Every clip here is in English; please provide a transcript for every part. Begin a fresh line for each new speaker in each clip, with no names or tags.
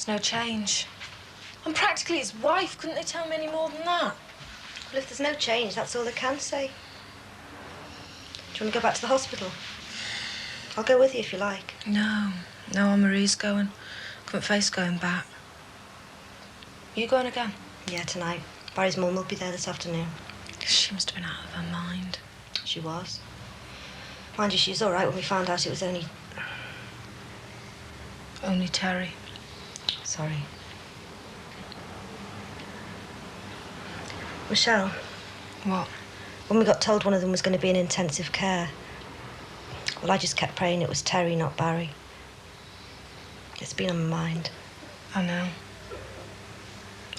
There's no change. I'm practically his wife. Couldn't they tell me any more than that?
Well, if there's no change, that's all they can say. Do you want to go back to the hospital? I'll go with you if you like.
No, Anne-Marie's going. Couldn't face going back. You going again?
Yeah, tonight. Barry's mum will be there this afternoon.
She must have been out of her mind.
She was. Mind you, she was all right when we found out it was only...
Only Terry.
Sorry. Michelle.
What?
When we got told one of them was going to be in intensive care, well, I just kept praying it was Terry, not Barry. It's been on my mind.
I know.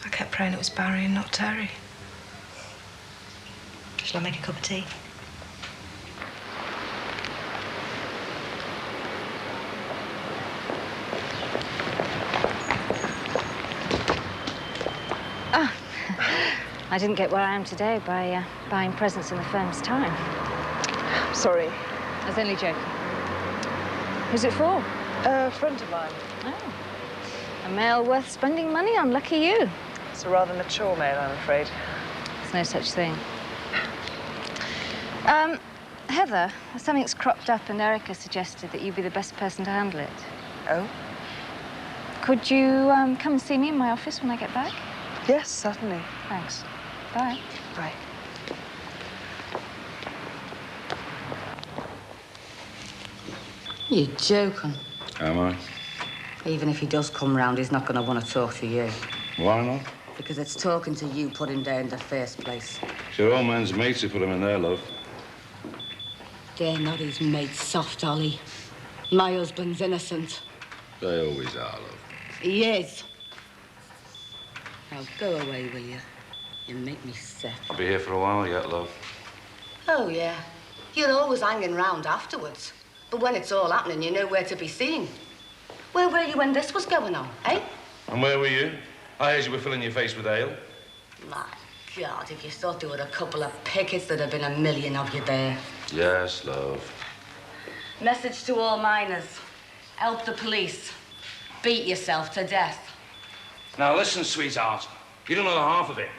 I kept praying it was Barry and not Terry.
Shall I make a cup of tea?
Ah, I didn't get where I am today by buying presents in the firm's time.
Sorry.
I was only joking. Who's it for?
A friend of mine.
Oh. A male worth spending money on. Lucky you.
It's a rather mature male, I'm afraid.
There's no such thing. Heather, something's cropped up and Erica suggested that you'd be the best person to handle it.
Oh?
Could you come and see me in my office when I get back?
Yes, certainly.
Thanks. Bye.
Bye.
You're joking.
Am I?
Even if he does come round, he's not going to want to talk to you.
Why not?
Because it's talking to you put him there in the first place.
It's your old man's mates who put him in there, love.
They're not his mates, soft Ollie. My husband's innocent.
They always are, love.
He is. Now, go away, will you? You make me sick.
I'll be here for a while yet, love.
Oh, yeah. You're always hanging round afterwards. But when it's all happening, you know where to be seen. Where were you when this was going on, eh?
And where were you? I heard you were filling your face with ale.
My God, if you thought there were a couple of pickets, there'd have been a million of you there.
Yes, love.
Message to all miners. Help the police. Beat yourself to death.
Now, listen, sweetheart. You don't know the half of it.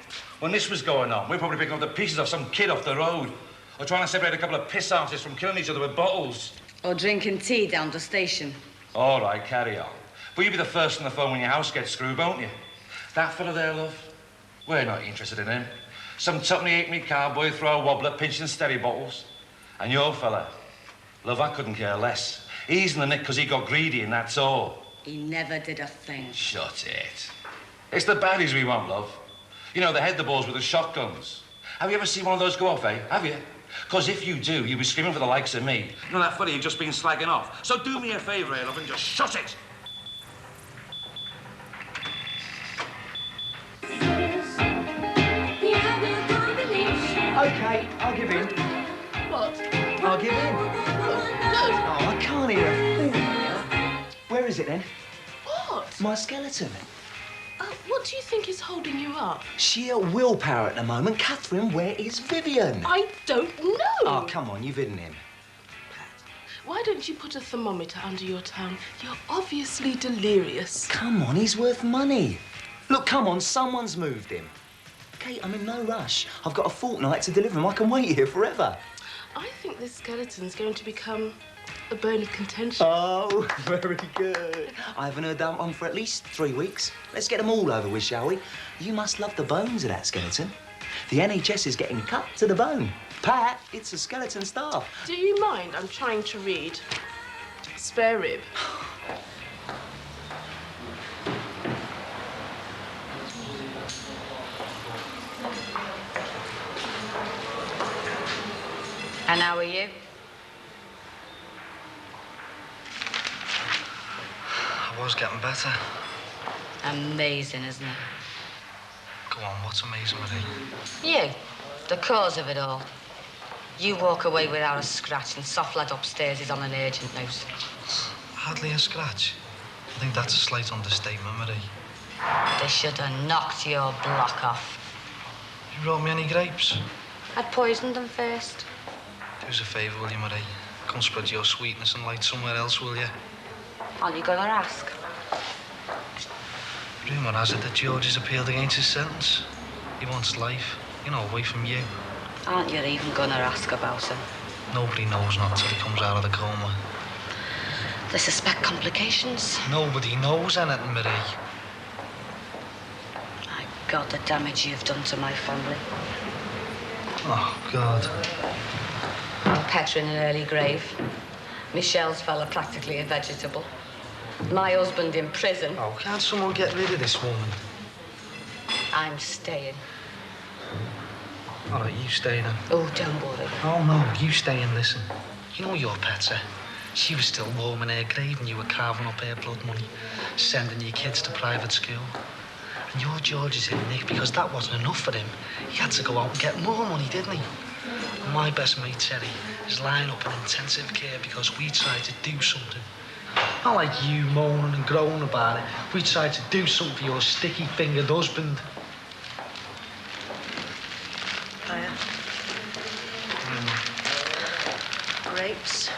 When this was going on, we were probably picking up the pieces of some kid off the road. Or trying to separate a couple of piss artists from killing each other with bottles.
Or drinking tea down the station.
All right, carry on. But you'll be the first on the phone when your house gets screwed, won't you? That fella there, love, we're not interested in him. Some tuppeny-halfpenny cowboy throw a wobbler pinching steady bottles. And your fella, love, I couldn't care less. He's in the nick because he got greedy and that's all.
He never did a thing.
Shut it. It's the baddies we want, love. You know, the head the balls with the shotguns. Have you ever seen one of those go off, eh? Have you? Because if you do, you'll be screaming for the likes of me. You know that fella you've just been slagging off. So do me a favour, eh, love, and just shut it.
OK, I'll give in.
What?
I'll give in. Oh, I can't hear a thing here. Where is it, then?
What?
My skeleton.
What do you think is holding you up?
Sheer willpower at the moment. Catherine, where is Vivian?
I don't know.
Oh, come on, you've hidden him.
Why don't you put a thermometer under your tongue? You're obviously delirious.
Come on, he's worth money. Look, come on, someone's moved him. Kate, I'm in no rush. I've got a fortnight to deliver him. I can wait here forever.
I think this skeleton's going to become a bone of contention.
Oh, very good. I haven't heard that one for at least 3 weeks. Let's get them all over with, shall we? You must love the bones of that skeleton. The NHS is getting cut to the bone. Pat, it's a skeleton staff.
Do you mind? I'm trying to read. Spare rib.
And how are you?
I was getting better.
Amazing, isn't it?
Go on, what's amazing with it?
You, the cause of it all. You walk away without a scratch and soft lad upstairs is on an urgent note.
Hardly a scratch. I think that's a slight understatement, Marie.
They should have knocked your block off.
You brought me any grapes?
I'd poisoned them first.
Do us a favour, will you, Marie? Come spread your sweetness and light somewhere else, will you?
All you gonna ask?
Rumour has it that George has appealed against his sentence. He wants life, you know, away from you.
Aren't you even gonna ask about him?
Nobody knows not till he comes out of the coma.
They suspect complications.
Nobody knows anything, Marie.
My God, the damage you've done to my family.
Oh, God.
Petra in an early grave. Michelle's fella practically a vegetable. My husband in prison.
Oh, can't someone get rid of this woman?
I'm staying.
All right, you stay then.
Oh, don't worry.
Oh, no, you stay and listen. You know your Petra. She was still warm in her grave and you were carving up her blood money, sending your kids to private school. And your George is in Nick because that wasn't enough for him. He had to go out and get more money, didn't he? And my best mate, Terry, is lying up in intensive care because we tried to do something. Not like you moaning and groaning about it. We tried to do something for your sticky-fingered husband.
Hiya. Grapes.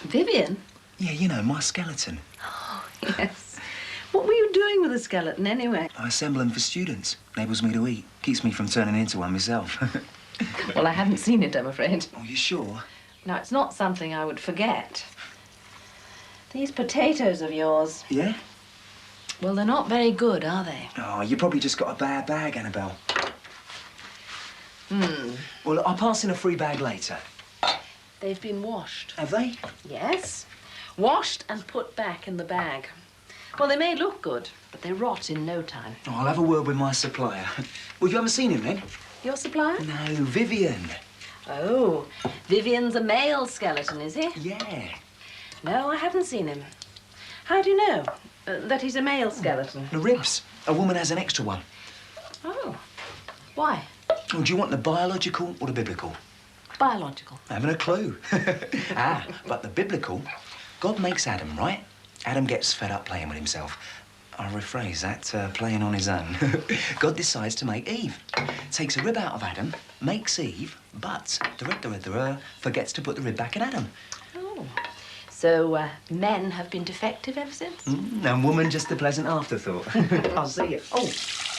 Vivian?
Yeah, you know, my skeleton.
Oh, yes. What were you doing with a skeleton, anyway?
I assemble them for students. Enables me to eat. Keeps me from turning into one myself.
Well, I haven't seen it, I'm afraid.
Oh, you sure?
Now, it's not something I would forget. These potatoes of yours,
Yeah?
well, they're not very good, are they?
Oh, you probably just got a bad bag, Annabelle. Well, I'll pass in a free bag later.
They've been washed.
Have they?
Yes. Washed and put back in the bag. Well, they may look good, but they rot in no time.
Oh, I'll have a word with my supplier. Well, you haven't seen him then?
Your supplier?
No, Vivian.
Oh, Vivian's a male skeleton, is he?
Yeah.
No, I haven't seen him. How do you know that he's a male skeleton?
The ribs. A woman has an extra one.
Oh, why?
Oh, do you want the biological or the biblical?
Biological.
I haven't a clue. But the biblical, God makes Adam, right? Adam gets fed up playing with himself. I'll rephrase that, playing on his own. God decides to make Eve. Takes a rib out of Adam, makes Eve, but forgets to put the rib back in Adam.
Oh. So, men have been defective ever since?
And woman just a pleasant afterthought. I'll see you. Oh,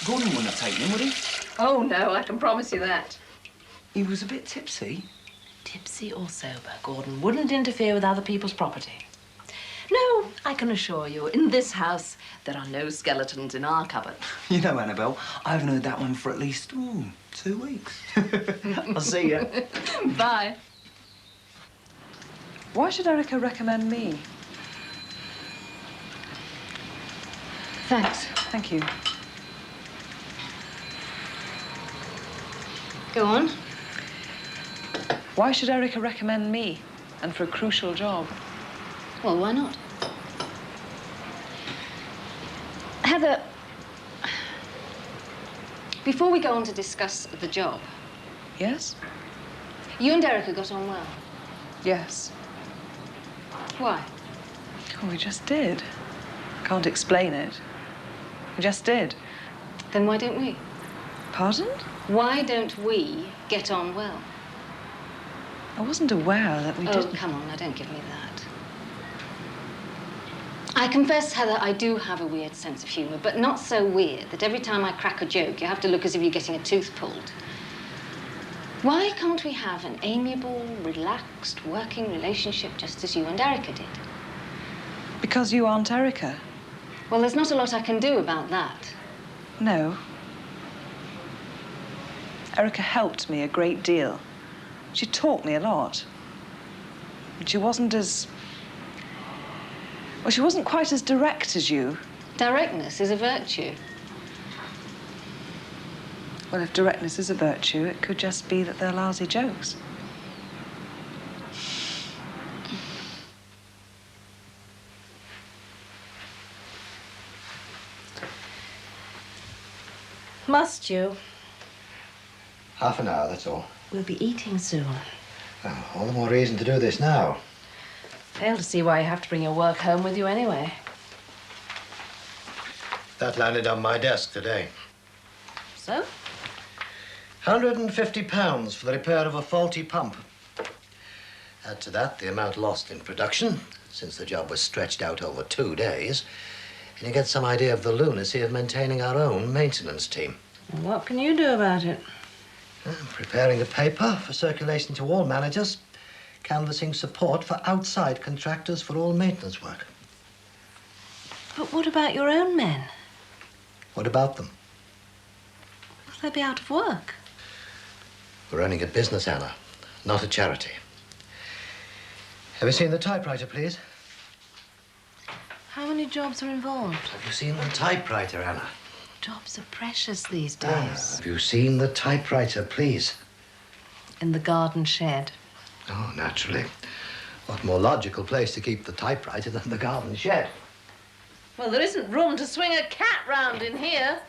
Gordon wouldn't have taken him, would he?
Oh, no, I can promise you that.
He was a bit tipsy.
Tipsy or sober, Gordon wouldn't interfere with other people's property. No, I can assure you, in this house, there are no skeletons in our cupboard.
You know, Annabelle, I haven't heard that one for at least 2 weeks. I'll see you.
Bye.
Why should Erica recommend me?
Thanks.
Thank you.
Go on.
Why should Erica recommend me? And for a crucial job?
Well, why not? Heather, before we go on to discuss the job,
Yes?
you and Erica got on well.
Yes.
Why?
Oh, we just did. Can't explain it. We just did.
Then why don't we?
Pardon?
Why don't we get on well?
I wasn't aware that we
Oh,
didn't.
come on, now don't give me that. I confess, Heather, I do have a weird sense of humour, but not so weird that every time I crack a joke, you have to look as if you're getting a tooth pulled. Why can't we have an amiable, relaxed, working relationship just as you and Erica did?
Because you aren't Erica.
Well, there's not a lot I can do about that.
No. Erica helped me a great deal. She taught me a lot. But she wasn't as... Well, she wasn't quite as direct as you.
Directness is a virtue.
Well, if directness is a virtue, it could just be that they're lousy jokes.
Must you?
Half an hour, that's all.
We'll be eating soon.
Well, all the more reason to do this now.
Fail to see why you have to bring your work home with you anyway.
That landed on my desk today.
So?
£150 for the repair of a faulty pump. Add to that the amount lost in production, since the job was stretched out over 2 days, and you get some idea of the lunacy of maintaining our own maintenance team.
Well, what can you do about it?
Preparing a paper for circulation to all managers, canvassing support for outside contractors for all maintenance work.
But what about your own men?
What about them?
Will they be out of work?
We're running a business, Anna, not a charity. Have you seen the typewriter, please?
How many jobs are involved?
Have you seen the typewriter, Anna?
Jobs are precious these days.
Have you seen the typewriter, please?
In the garden shed.
Oh, naturally. What more logical place to keep the typewriter than the garden shed?
Well, there isn't room to swing a cat round in here.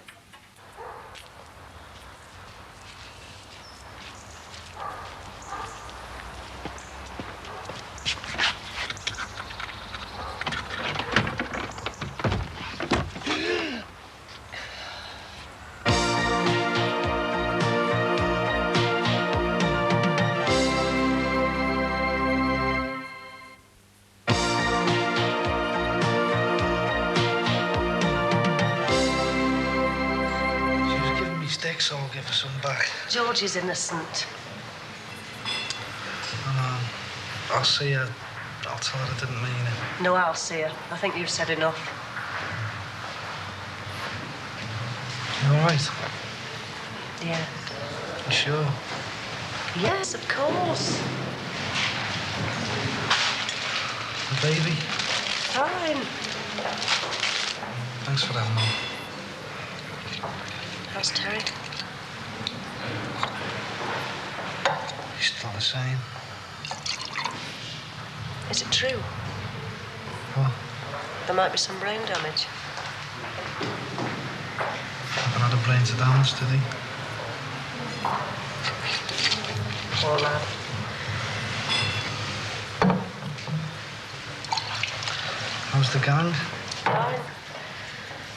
So I'll give her some back.
George is innocent.
I'll see her. I'll tell her I didn't mean it.
No, I'll see her. I think you've said enough.
You all right?
Yeah.
You sure?
Yes, of course.
The baby?
Fine.
Thanks for that, Mum.
How's Terry?
He's still the same.
Is it true?
What?
There might be some brain damage.
Haven't had a brain to damage, did he?
Poor lad.
How's the gang?
Fine.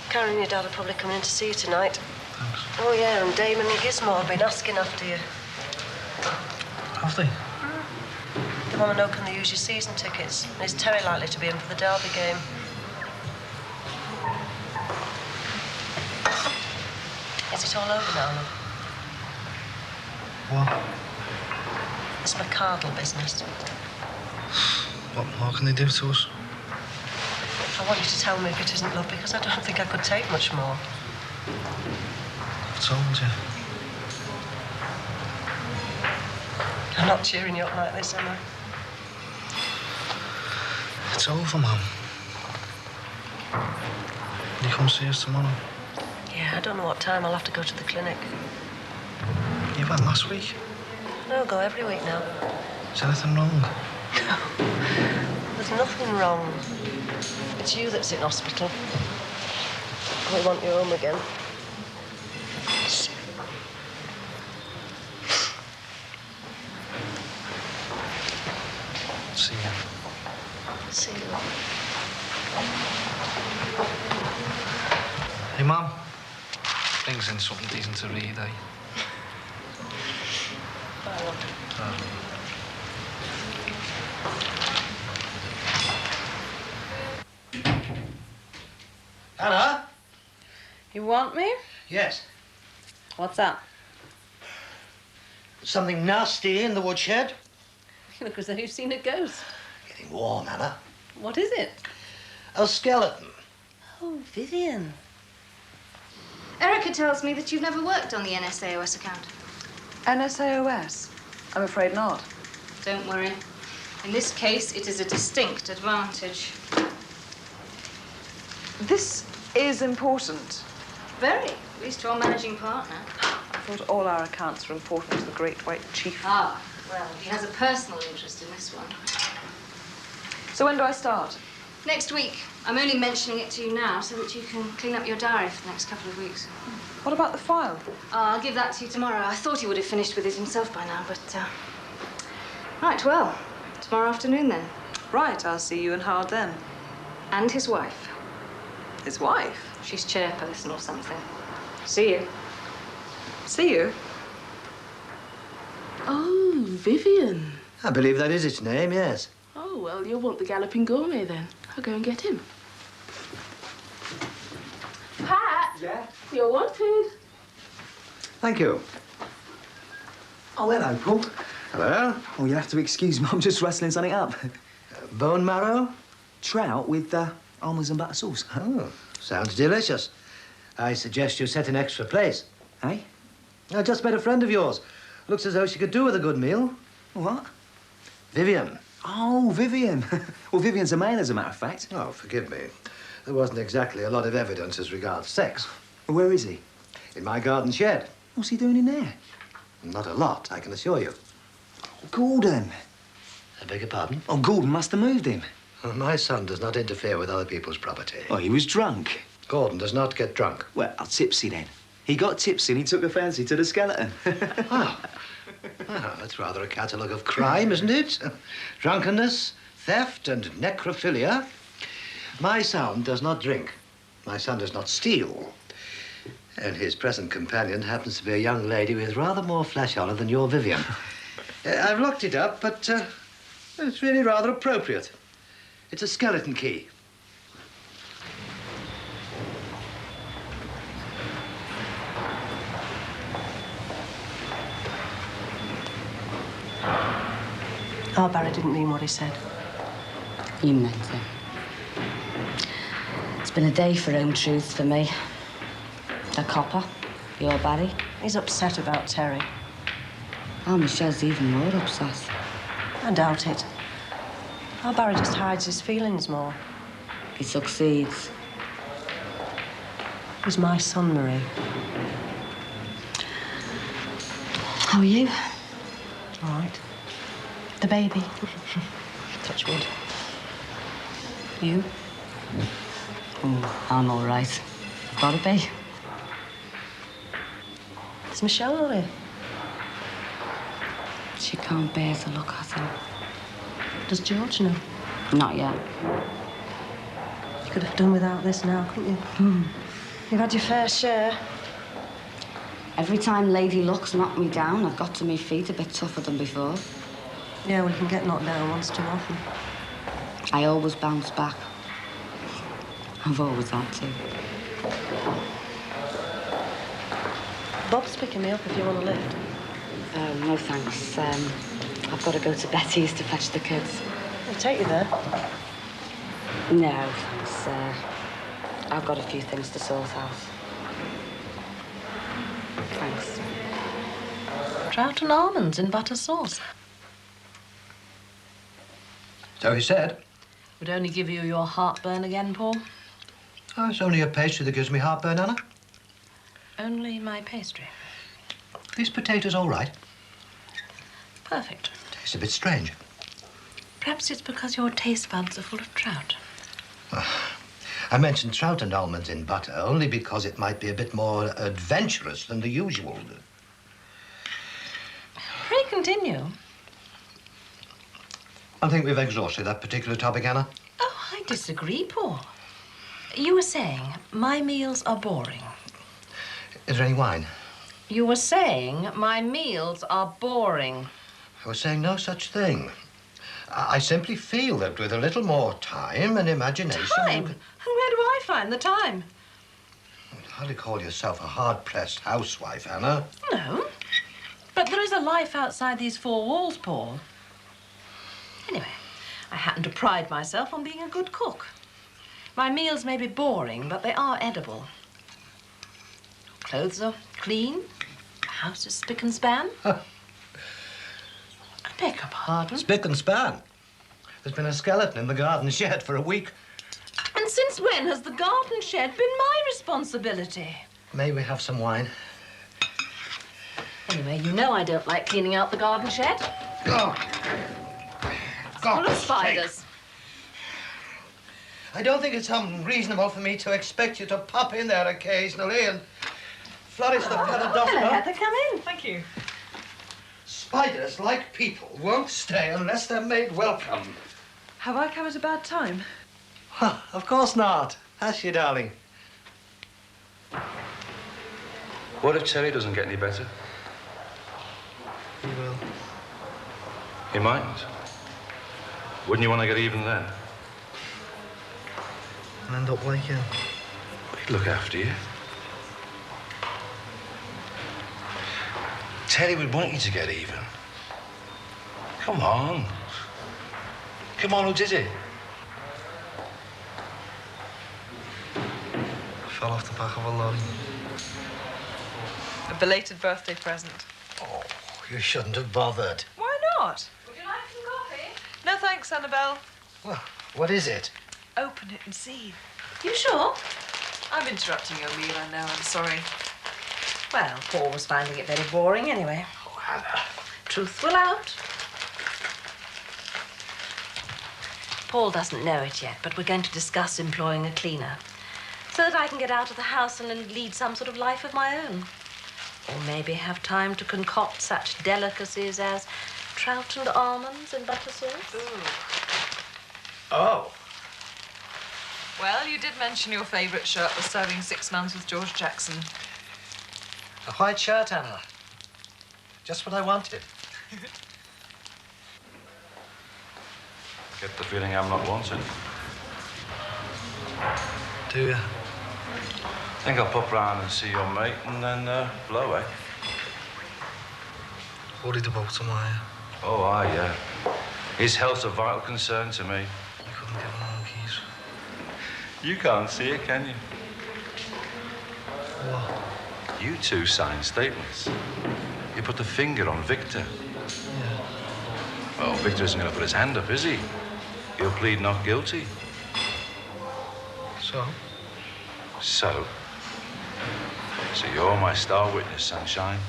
Karen and your dad are probably coming in to see you tonight.
Thanks.
Oh, yeah, and Damon and Gizmo have been asking after you.
Have they?
They want to know, can they use your season tickets? And is Terry likely to be in for the Derby game? Is it all over now, love?
What?
This McCardle business.
What more can they do to us?
I want you to tell me if it isn't love, because I don't think I could take much more.
I've told you.
I'm not cheering you up like this, am I?
It's over, Mum. You come see us tomorrow?
Yeah, I don't know what time. I'll have to go to the clinic.
You went last week.
No, I'll go every week now.
Is anything wrong?
No, there's nothing wrong. It's you that's in hospital. We want you home again.
See you.
See you.
Hey, Mum. Brings in something decent to read, eh?
Bye, love.
Anna?
You want me?
Yes.
What's that?
Something nasty in the woodshed?
You look as though you've seen a ghost.
Getting warm, Anna.
What is it?
A skeleton.
Oh, Vivian.
Erica tells me that you've never worked on the NSAOS account.
NSAOS? I'm afraid not.
Don't worry. In this case, it is a distinct advantage.
This is important.
Very. At least to our managing partner.
I thought all our accounts were important to the Great White Chief.
Ah, well, he has a personal interest in this one.
So when do I start?
Next week. I'm only mentioning it to you now so that you can clean up your diary for the next couple of weeks.
What about the file?
I'll give that to you tomorrow. I thought he would have finished with it himself by now, but, Right, well, tomorrow afternoon then.
Right, I'll see you and Howard then.
And his wife.
His wife?
She's chairperson or something. See you.
See you?
Oh, Vivian.
I believe that is its name, yes.
Oh, well, you'll want the Galloping Gourmet then. I'll go and get him. Pat!
Yeah?
You're wanted.
Thank you.
Oh, hello, Paul.
Hello?
Oh, you'll have to excuse me. I'm just wrestling something up.
Bone marrow?
Trout with almonds and butter sauce.
Oh, sounds delicious. I suggest you set an extra place.
Hey?
I just met a friend of yours. Looks as though she could do with a good meal.
What?
Vivian.
Oh, Vivian. Well, Vivian's a man, as a matter of fact.
Oh, forgive me. There wasn't exactly a lot of evidence as regards sex.
Where is he?
In my garden shed.
What's he doing in there?
Not a lot, I can assure you.
Gordon.
I beg your pardon?
Oh, Gordon must have moved him.
My son does not interfere with other people's property.
Oh, he was drunk.
Gordon does not get drunk.
Well, tipsy then. He got tipsy and he took a fancy to the skeleton.
Oh. Well, that's rather a catalogue of crime, isn't it? Drunkenness, theft, and necrophilia. My son does not drink. My son does not steal. And his present companion happens to be a young lady with rather more flesh on her than your Vivian. I've locked it up, but it's really rather appropriate. It's a skeleton key.
Oh, Barry didn't mean what he said.
You meant it. It's been a day for home truths for me. The copper, your Barry.
He's upset about Terry.
Oh, Michelle's even more upset.
I doubt it. Oh, Barry just hides his feelings more.
He succeeds.
He's my son, Marie.
How are you?
All right. The baby. Touch wood. You?
I'm all right. Gotta be.
Is Michelle not here?
She can't bear to look at him.
Does George know?
Not yet.
You could have done without this now, couldn't you? You've had your fair share.
Every time Lady Luck's knocked me down, I've got to my feet a bit tougher than before.
Yeah, well, you can get knocked down once too often.
I always bounce back. I've always had to.
Bob's picking me up if you want a lift.
Oh, no thanks. I've got to go to Betty's to fetch the kids.
I'll take you there.
No, thanks. I've got a few things to sort out. Thanks.
Trout and almonds in butter sauce.
So he said.
Would only give you your heartburn again, Paul.
Oh, it's only a pastry that gives me heartburn, Anna.
Only my pastry.
These potatoes all right?
Perfect.
Tastes a bit strange.
Perhaps it's because your taste buds are full of trout.
I mentioned trout and almonds in butter only because it might be a bit more adventurous than the usual.
Pray continue.
I think we've exhausted that particular topic, Anna.
Oh, I disagree, Paul. You were saying my meals are boring.
Is there any wine?
You were saying my meals are boring.
I was saying no such thing. I simply feel that with a little more time and imagination...
Time? And where do I find the time?
You'd hardly call yourself a hard-pressed housewife, Anna.
No. But there is a life outside these four walls, Paul. Anyway, I happen to pride myself on being a good cook. My meals may be boring, but they are edible. Clothes are clean. The house is spick and span.
Huh.
I beg your pardon.
Spick and span. There's been a skeleton in the garden shed for a week.
And since when has the garden shed been my responsibility?
May we have some wine?
Anyway, you know I don't like cleaning out the garden shed.
Oh.
Full of spiders.
I don't think it's unreasonable for me to expect you to pop in there occasionally and flourish the paradox.
Hello, Heather, come in. Thank you.
Spiders, like people, won't stay unless they're made welcome.
Have I come at a bad time?
Huh, of course not. Has she, darling?
What if Terry doesn't get any better?
He will.
You mightn't. Wouldn't you want to get even then?
And end up like him.
He'd look after you. Terry would want you to get even. Come on. Come on, who did it?
Fell off the back of a lorry.
A belated birthday present.
Oh, you shouldn't have bothered.
Why not?
Would you like some coffee?
No thanks, Annabelle.
Well, what is it?
Open it and see.
You sure?
I'm interrupting your meal, I know. I'm sorry.
Well, Paul was finding it very boring anyway.
Oh, Hannah.
Truth will out. Paul doesn't know it yet, but we're going to discuss employing a cleaner so that I can get out of the house and lead some sort of life of my own. Or maybe have time to concoct such delicacies as trout and almonds in butter sauce.
Oh.
Well, you did mention your favourite shirt was serving 6 months with George Jackson.
A white shirt, Anna. Just what I wanted.
Get the feeling I'm not wanted.
Do you?
Think I'll pop round and see your mate and then blow, eh?
Worried about him, are you?
Oh, aye, yeah. His health's a vital concern to me.
You couldn't give him no keys.
You can't see it, can you?
What?
You two signed statements. You put the finger on Victor.
Yeah.
Well, Victor isn't going to put his hand up, is he? He'll plead not guilty.
So?
So you're my star witness, sunshine.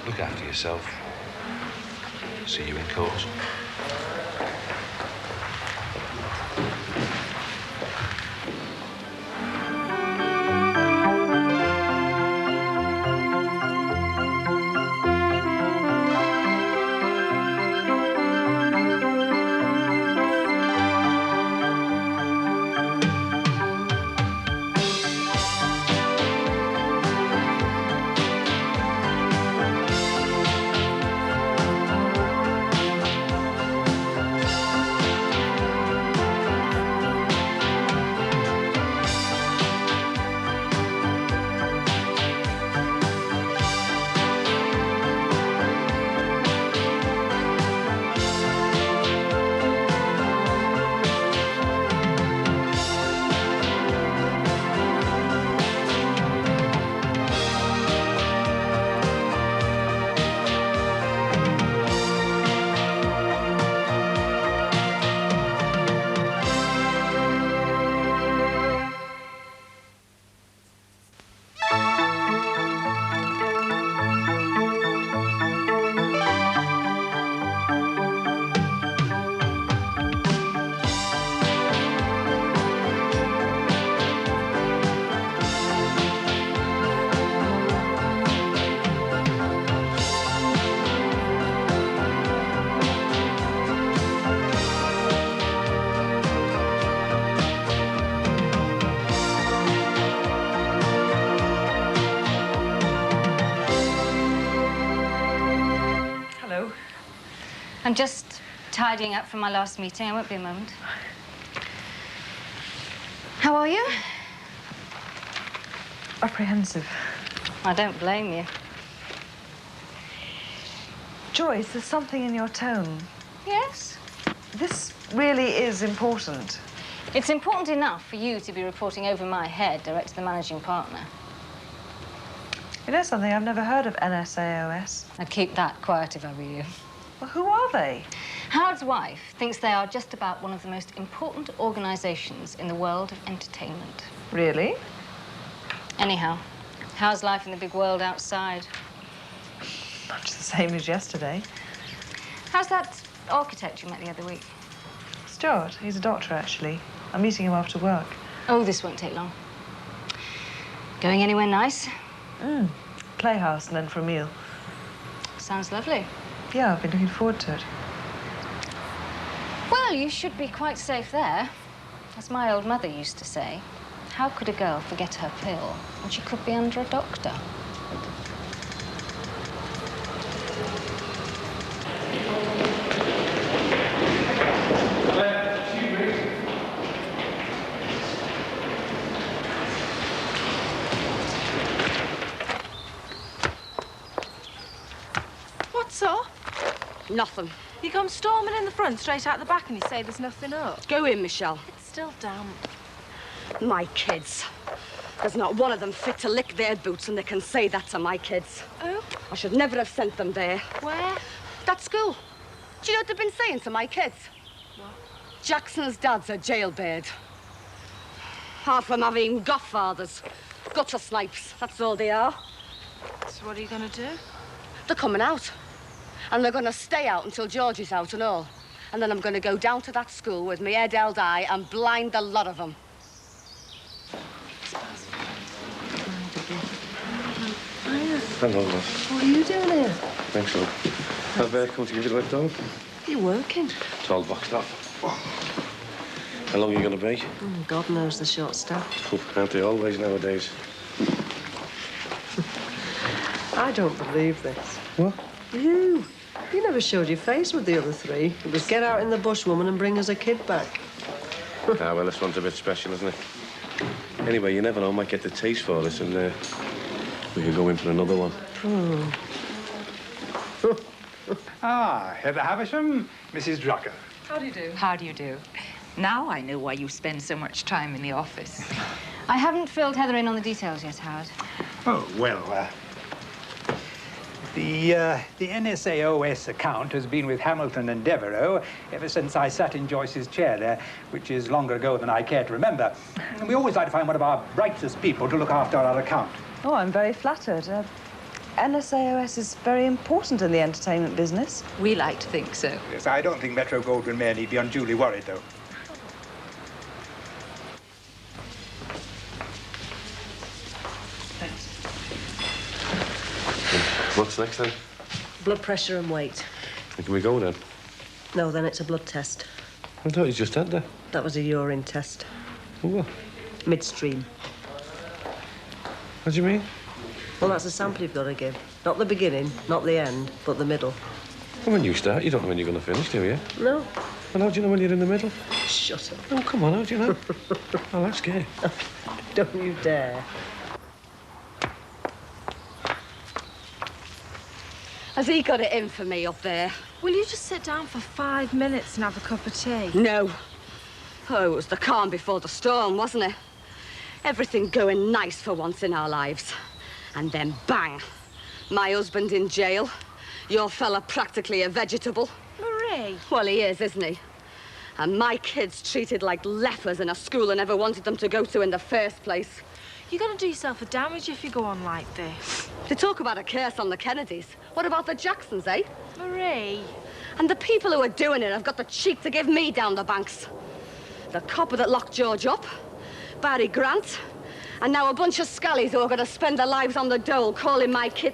Look after yourself. See you in court.
I'm just tidying up from my last meeting. I won't be a moment. How are you?
Apprehensive.
I don't blame you.
Joyce, there's something in your tone.
Yes?
This really is important.
It's important enough for you to be reporting over my head direct to the managing partner.
You know something? I've never heard of NSAOS.
I'd keep that quiet if I were you.
Well, who are they?
Howard's wife thinks they are just about one of the most important organizations in the world of entertainment.
Really?
Anyhow, how's life in the big world outside?
Much the same as yesterday.
How's that architect you met the other week?
Stuart, he's a doctor, actually. I'm meeting him after work.
Oh, this won't take long. Going anywhere nice?
Playhouse and then for a meal.
Sounds lovely.
Yeah, I've been looking forward to it.
Well, you should be quite safe there. As my old mother used to say, how could a girl forget her pill when she could be under a doctor?
Nothing.
You come storming in the front, straight out the back, and you say there's nothing up.
Go in, Michelle.
It's still damp.
My kids. There's not one of them fit to lick their boots, and they can say that to my kids.
Oh?
I should never have sent them there.
Where?
That school. Do you know what they've been saying to my kids?
What?
Jackson's dad's a jailbird. Half of them have even godfathers. Gutter snipes, that's all they are.
So what are you going to do?
They're coming out. And they're going to stay out until George is out and all. And then I'm going to go down to that school with my head held high and blind the lot of them.
Hello, love.
What are you doing here?
Thanks, love. I've come to give you the lift home.
You're working.
It's all boxed up. How long are you going to be?
God knows the short staff.
Aren't they always nowadays?
I don't believe this.
What?
You never showed your face with the other three. It was get out in the bush, woman, and bring us a kid back.
Ah, well, this one's a bit special, isn't it? Anyway, you never know, might get the taste for this, and we could go in for another one.
Heather Havisham, Mrs. Drucker.
How do you do? How do you do? Now I know why you spend so much time in the office.
I haven't filled Heather in on the details yet, Howard.
Oh, well, the NSAOS account has been with Hamilton and Devereux ever since I sat in Joyce's chair there, which is longer ago than I care to remember. And we always like to find one of our brightest people to look after our account.
Oh, I'm very flattered. NSAOS is very important in the entertainment business.
We like to think so.
Yes, I don't think Metro Goldwyn Mayer need be unduly worried, though.
What's next, then?
Blood pressure and weight.
Can we go, then?
No, then it's a blood test.
I thought you just had that.
That was a urine test.
What?
Midstream.
What do you mean?
Well, that's a sample you've got to give. Not the beginning, not the end, but the middle.
Well, when you start, you don't know when you're going to finish, do you?
No.
Well, how do you know when you're in the middle?
Shut up.
Oh, come on, how do you know? Oh, that's gay.
Don't you dare.
Has he got it in for me up there?
Will you just sit down for 5 minutes and have a cup of tea?
No. Oh, it was the calm before the storm, wasn't it? Everything going nice for once in our lives. And then bang. My husband in jail. Your fella practically a vegetable.
Marie.
Well, he is, isn't he? And my kids treated like lepers in a school I never wanted them to go to in the first place.
You're going to do yourself a damage if you go on like this.
They talk about a curse on the Kennedys. What about the Jacksons, eh?
Marie.
And the people who are doing it have got the cheek to give me down the banks. The copper that locked George up, Barry Grant, and now a bunch of scallies who are going to spend their lives on the dole calling my kid...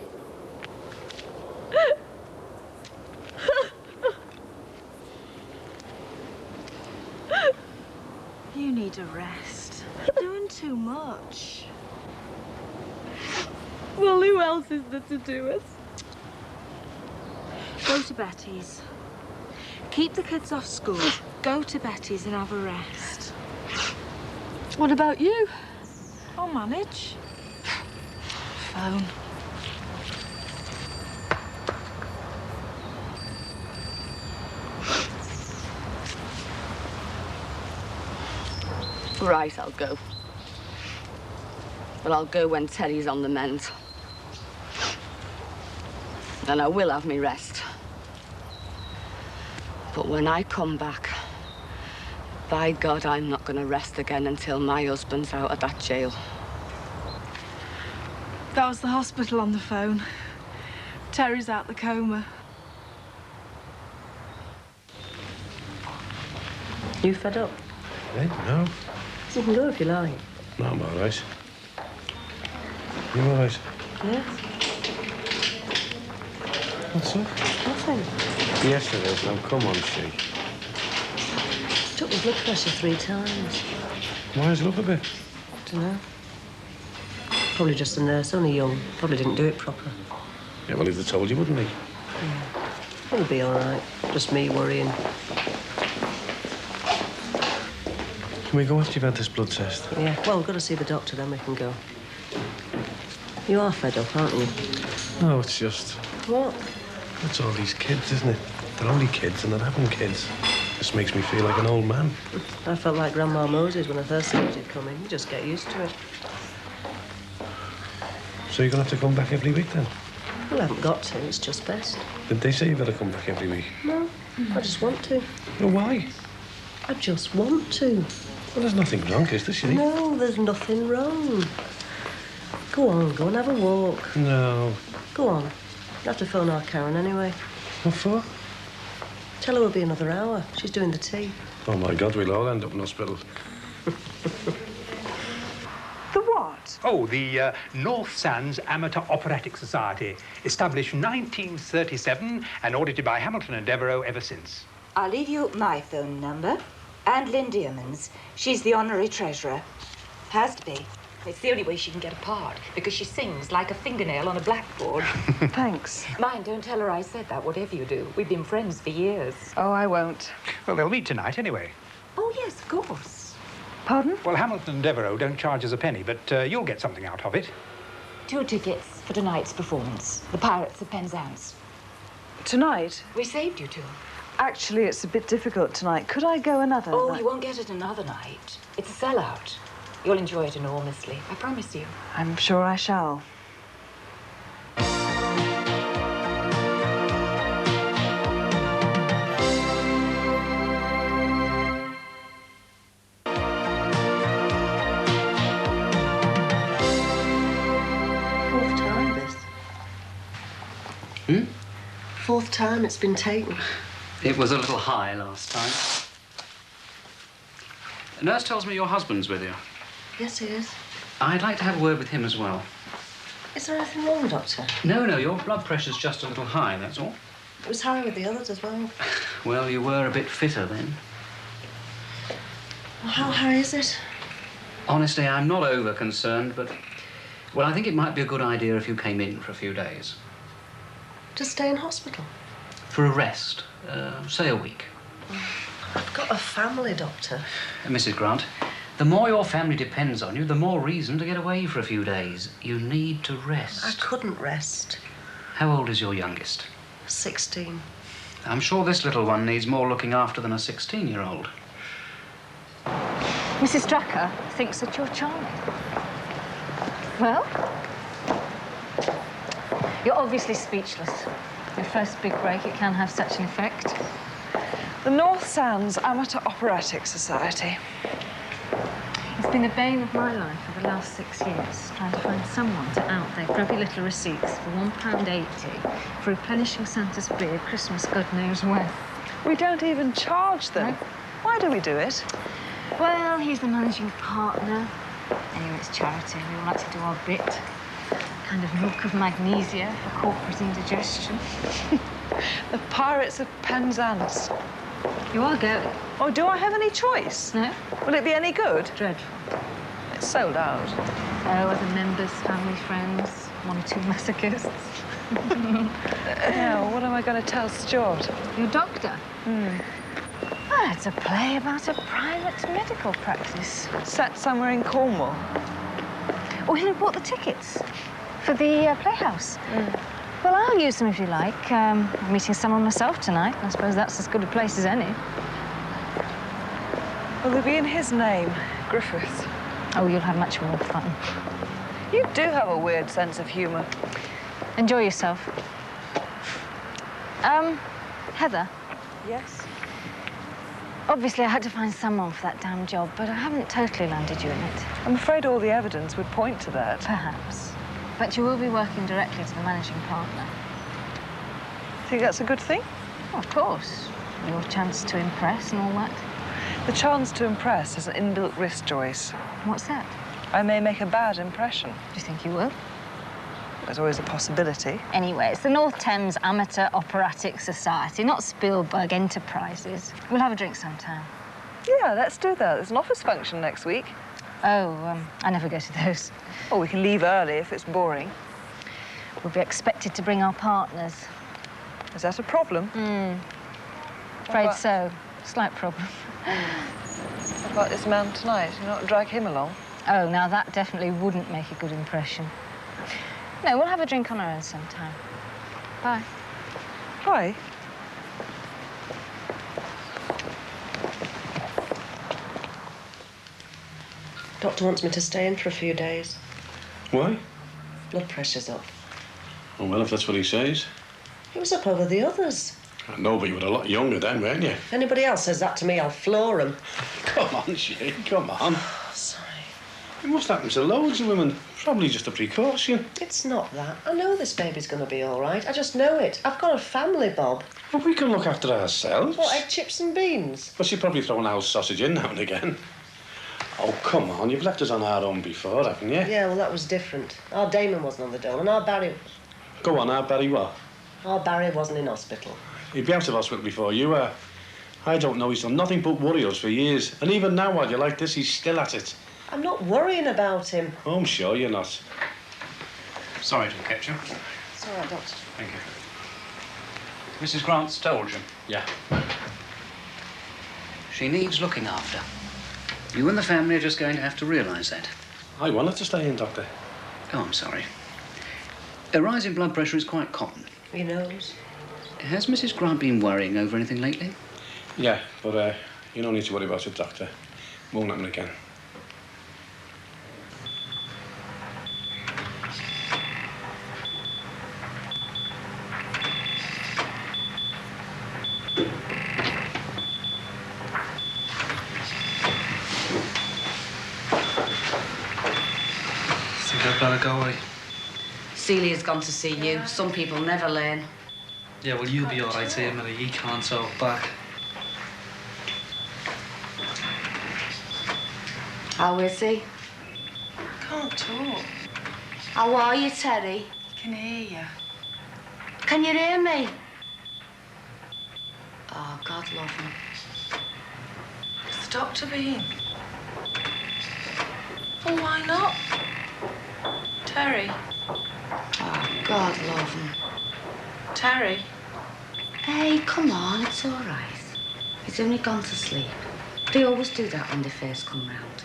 You need a rest. You're doing too much.
Well, who else is there to do it?
Go to Betty's. Keep the kids off school. Go to Betty's and have a rest.
What about you?
I'll manage. Phone.
Right, I'll go. But I'll go when Terry's on the mend. And I will have me rest. But when I come back, by God, I'm not going to rest again until my husband's out of that jail.
That was the hospital on the phone. Terry's out the coma.
You fed up?
Eh? No.
You can go if you like.
No, I'm all right. You all right?
Yes.
What's up?
Nothing.
Yes, it is. Now, come on, she.
Took my blood pressure 3 times.
Why is it up a bit?
Dunno. Probably just a nurse, only young. Probably didn't do it proper.
Yeah, well, he'd have told you, wouldn't he?
Yeah. It'll be all right. Just me worrying.
Can we go after you've had this blood test?
Yeah. Well, we've got to see the doctor, then we can go. You are fed up, aren't you?
No, it's just...
What?
It's all these kids, isn't it? They're only kids and they're having kids. This makes me feel like an old man.
I felt like Grandma Moses when I first started coming. You just get used to it.
So you're going to have to come back every week then?
Well, I haven't got to. It's just best.
Did they say you've got to come back every week?
No, I just want to.
Well, why?
I just want to.
Well, there's nothing wrong, is there, Shirley?
No, there's nothing wrong. Go on and have a walk.
No.
Go on. You have to phone our Karen anyway.
What for?
Tell her we'll be another hour. She's doing the tea.
Oh, my God, we'll all end up in hospital.
The what? Oh, the North Sands Amateur Operatic Society, established 1937 and audited by Hamilton and Devereux ever since.
I'll leave you my phone number and Lynn Dearman's. She's the honorary treasurer. Has to be. It's the only way she can get a part, because she sings like a fingernail on a blackboard.
Thanks.
Mind, don't tell her I said that, whatever you do. We've been friends for years.
Oh, I won't.
Well, they'll meet tonight anyway.
Oh, yes, of course.
Pardon?
Well, Hamilton and Devereux don't charge us a penny, but you'll get something out of it.
2 tickets for tonight's performance. The Pirates of Penzance.
Tonight?
We saved you 2.
Actually, it's a bit difficult tonight. Could I go another
Oh,
night?
you won't get it another night. It's a sellout. You'll enjoy it enormously. I promise you.
I'm sure I shall.
Fourth time, this.
Hmm?
Fourth time it's been taken.
It was a little high last time. The nurse tells me your husband's with you.
Yes, he is.
I'd like to have a word with him as well.
Is there anything wrong, Doctor?
No, your blood pressure's just a little high, that's all.
It was high with the others as well.
Well, you were a bit fitter then.
Well, how high is it?
Honestly, I'm not over concerned, but... Well, I think it might be a good idea if you came in for a few days.
To stay in hospital?
For a rest. Say a week.
I've got a family, Doctor.
Mrs. Grant, the more your family depends on you, the more reason to get away for a few days. You need to rest.
I couldn't rest.
How old is your youngest?
16.
I'm sure this little one needs more looking after than a 16-year-old.
Mrs. Drucker thinks that you're charming. Well? You're obviously speechless. Your first big break, it can have such an effect.
The North Sands Amateur Operatic Society.
It's been the bane of my life for the last 6 years, trying to find someone to out their grubby little receipts for £1.80 for replenishing Santa's beer Christmas God knows when.
We don't even charge them.
No.
Why do we do it?
Well, he's the managing partner. Anyway, it's charity. We all like to do our bit. Kind of milk of magnesia for corporate indigestion.
The Pirates of Penzance.
You are going.
Oh, do I have any choice?
No.
Will it be any good?
Dreadful.
It's sold out.
Oh, other members, family, friends, 1 or 2 masochists.
Now, what am I going to tell Stuart?
Your doctor? Well, it's a play about a private medical practice.
Set somewhere in Cornwall.
Oh, he bought the tickets for the playhouse. Well, I'll use them if you like. I'm meeting someone myself tonight. I suppose that's as good a place as any.
Will they be in his name, Griffith?
Oh, you'll have much more fun.
You do have a weird sense of humour.
Enjoy yourself. Heather.
Yes?
Obviously, I had to find someone for that damn job, but I haven't totally landed you in it.
I'm afraid all the evidence would point to that.
Perhaps. But you will be working directly to the managing partner.
Think that's a good thing?
Oh, of course. Your chance to impress and all that.
The chance to impress has an inbuilt risk, Joyce.
What's that?
I may make a bad impression.
Do you think you will?
There's always a possibility.
Anyway, it's the North Thames Amateur Operatic Society, not Spielberg Enterprises. We'll have a drink sometime.
Yeah, let's do that. There's an office function next week.
Oh, I never go to those.
Or we can leave early if it's boring.
We'll be expected to bring our partners.
Is that a problem?
Afraid so. Slight problem.
What about this man tonight? You not drag him along?
Oh, now that definitely wouldn't make a good impression. No, we'll have a drink on our own sometime. Bye.
Bye.
Doctor wants me to stay in for a few days.
Why?
Blood pressure's up.
Oh, well, if that's what he says.
He was up over the others.
I know, but you were a lot younger then, weren't you?
If anybody else says that to me, I'll floor him.
Come on, Shane, come on.
Sorry.
It must happen to loads of women. Probably just a precaution.
It's not that. I know this baby's going to be all right. I just know it. I've got a family, Bob.
Well, we can look after ourselves.
What, egg, chips and beans?
Well, she'd probably throw an old sausage in now and again. Oh, come on. You've left us on our own before, haven't you?
Yeah, well, that was different. Our Damon wasn't on the dole, and our Barry...
Go on, our Barry what?
Our Barry wasn't in hospital.
He'd be out of hospital before you were. I don't know. He's done nothing but worry us for years. And even now, while you're like this, he's still at it.
I'm not worrying about him.
Oh, I'm sure you're not.
Sorry to have kept you.
It's all right, Doctor.
Thank you. Mrs. Grant's told you?
Yeah.
She needs looking after. You and the family are just going to have to realise that.
I wanted to stay in, Doctor.
Oh, I'm sorry. A rise in blood pressure is quite common.
He knows.
Has Mrs. Grant been worrying over anything lately?
Yeah, but you don't need to worry about it, Doctor. Won't happen again.
Think I'd better go away.
Celia's gone to see you. Some people never learn.
Yeah, well, you'll be all right here, Millie. He can't talk back.
How is he?
Can't talk.
How are you, Terry?
Can hear you.
Can you hear me? Oh, God love him.
Has the doctor been? Well, why not? Terry.
Oh, God love him.
Terry.
Hey, come on, it's all right. He's only gone to sleep. They always do that when they first come round.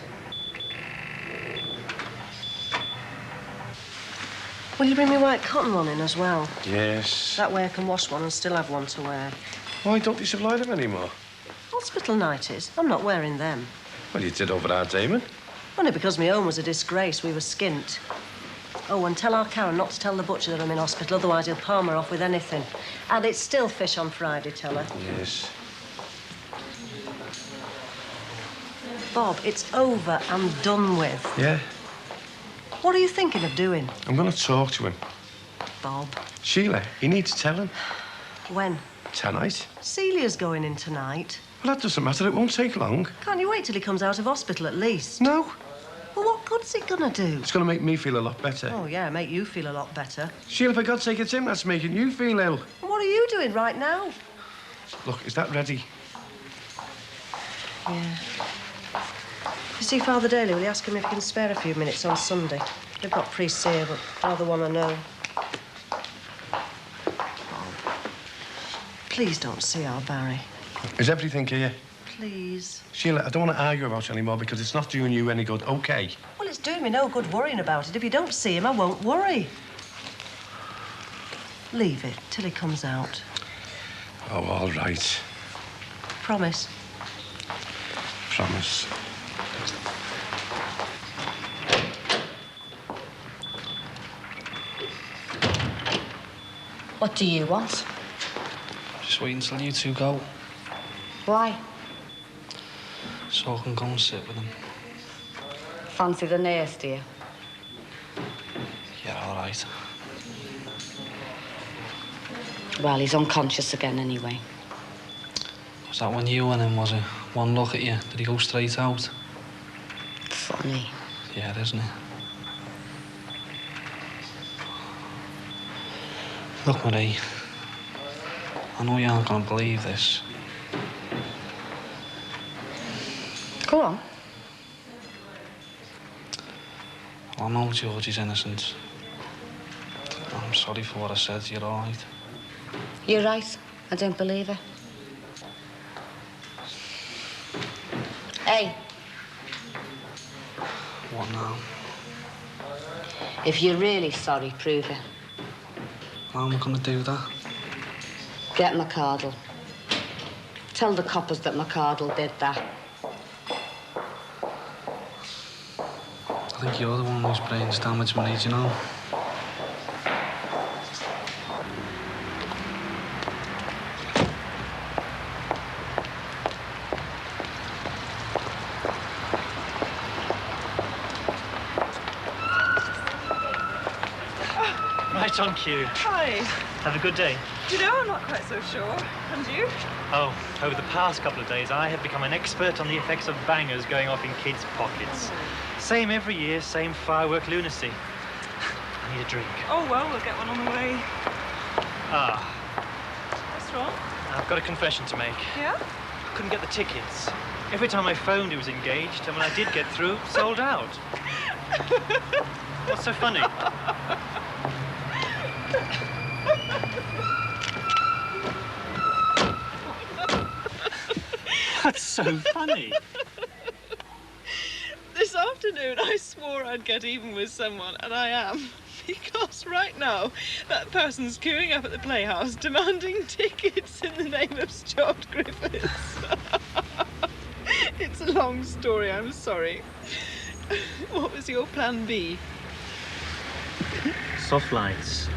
Will you bring me white cotton one in as well?
Yes.
That way I can wash one and still have one to wear.
Why don't you supply them anymore?
Hospital nighties. I'm not wearing them.
Well, you did over our Damon.
Only because my own was a disgrace. We were skint. Oh, and tell our Karen not to tell the butcher that I'm in hospital, otherwise he'll palm her off with anything. And it's still fish on Friday, tell her.
Yes.
Bob, it's over and done with.
Yeah?
What are you thinking of doing?
I'm going to talk to him.
Bob.
Sheila, you need to tell him.
When?
Tonight.
Celia's going in tonight.
Well, that doesn't matter. It won't take long.
Can't you wait till he comes out of hospital at least?
No.
Well, what good's it gonna do?
It's going to make me feel a lot better.
Oh, yeah, make you feel a lot better.
Sheila, for God's sake, it's him that's making you feel ill.
And what are you doing right now?
Look, is that ready?
Yeah. You see Father Daly, will you ask him if he can spare a few minutes on Sunday? They've got priests here, but Father want to know. Please don't see our Barry.
Is everything here?
Please.
Sheila, I don't want to argue about it anymore because it's not doing you any good, OK?
Well, it's doing me no good worrying about it. If you don't see him, I won't worry. Leave it till he comes out.
Oh, all right.
Promise.
Promise.
What do you want?
Just wait until you two go,
Why?
so I can go and sit with him.
Fancy the nurse, do you?
Yeah, all right.
Well, he's unconscious again anyway.
Was that when you went in, was it? One look at you, did he go straight out?
Funny.
Yeah, isn't it? Look, Marie. I know you aren't going to believe this.
Go on.
Well, I know Georgie's innocent. I'm sorry for what I said to you, all right?
You're right. I don't believe it. Hey.
What now?
If you're really sorry, prove it.
How am I going to do that?
Get McCardle. Tell the coppers that McCardle did that.
I think you're the one whose brain's damaged, Marie, do you know?
Right on cue.
Hi.
Have a good day.
Do you know, I'm not quite so sure. And you?
Oh, over the past couple of days, I have become an expert on the effects of bangers going off in kids' pockets. Same every year, same firework lunacy. I need a drink.
Oh, well, we'll get one on the way.
Ah,
What's wrong?
I've got a confession to make.
Yeah?
I couldn't get the tickets. Every time I phoned, it was engaged, and when I did get through, sold out. What's so funny? What's so funny?
This afternoon, I swore I'd get even with someone, and I am. Because right now, that person's queuing up at the Playhouse demanding tickets in the name of Stuart Griffiths. It's a long story, I'm sorry. What was your plan B?
Soft lights,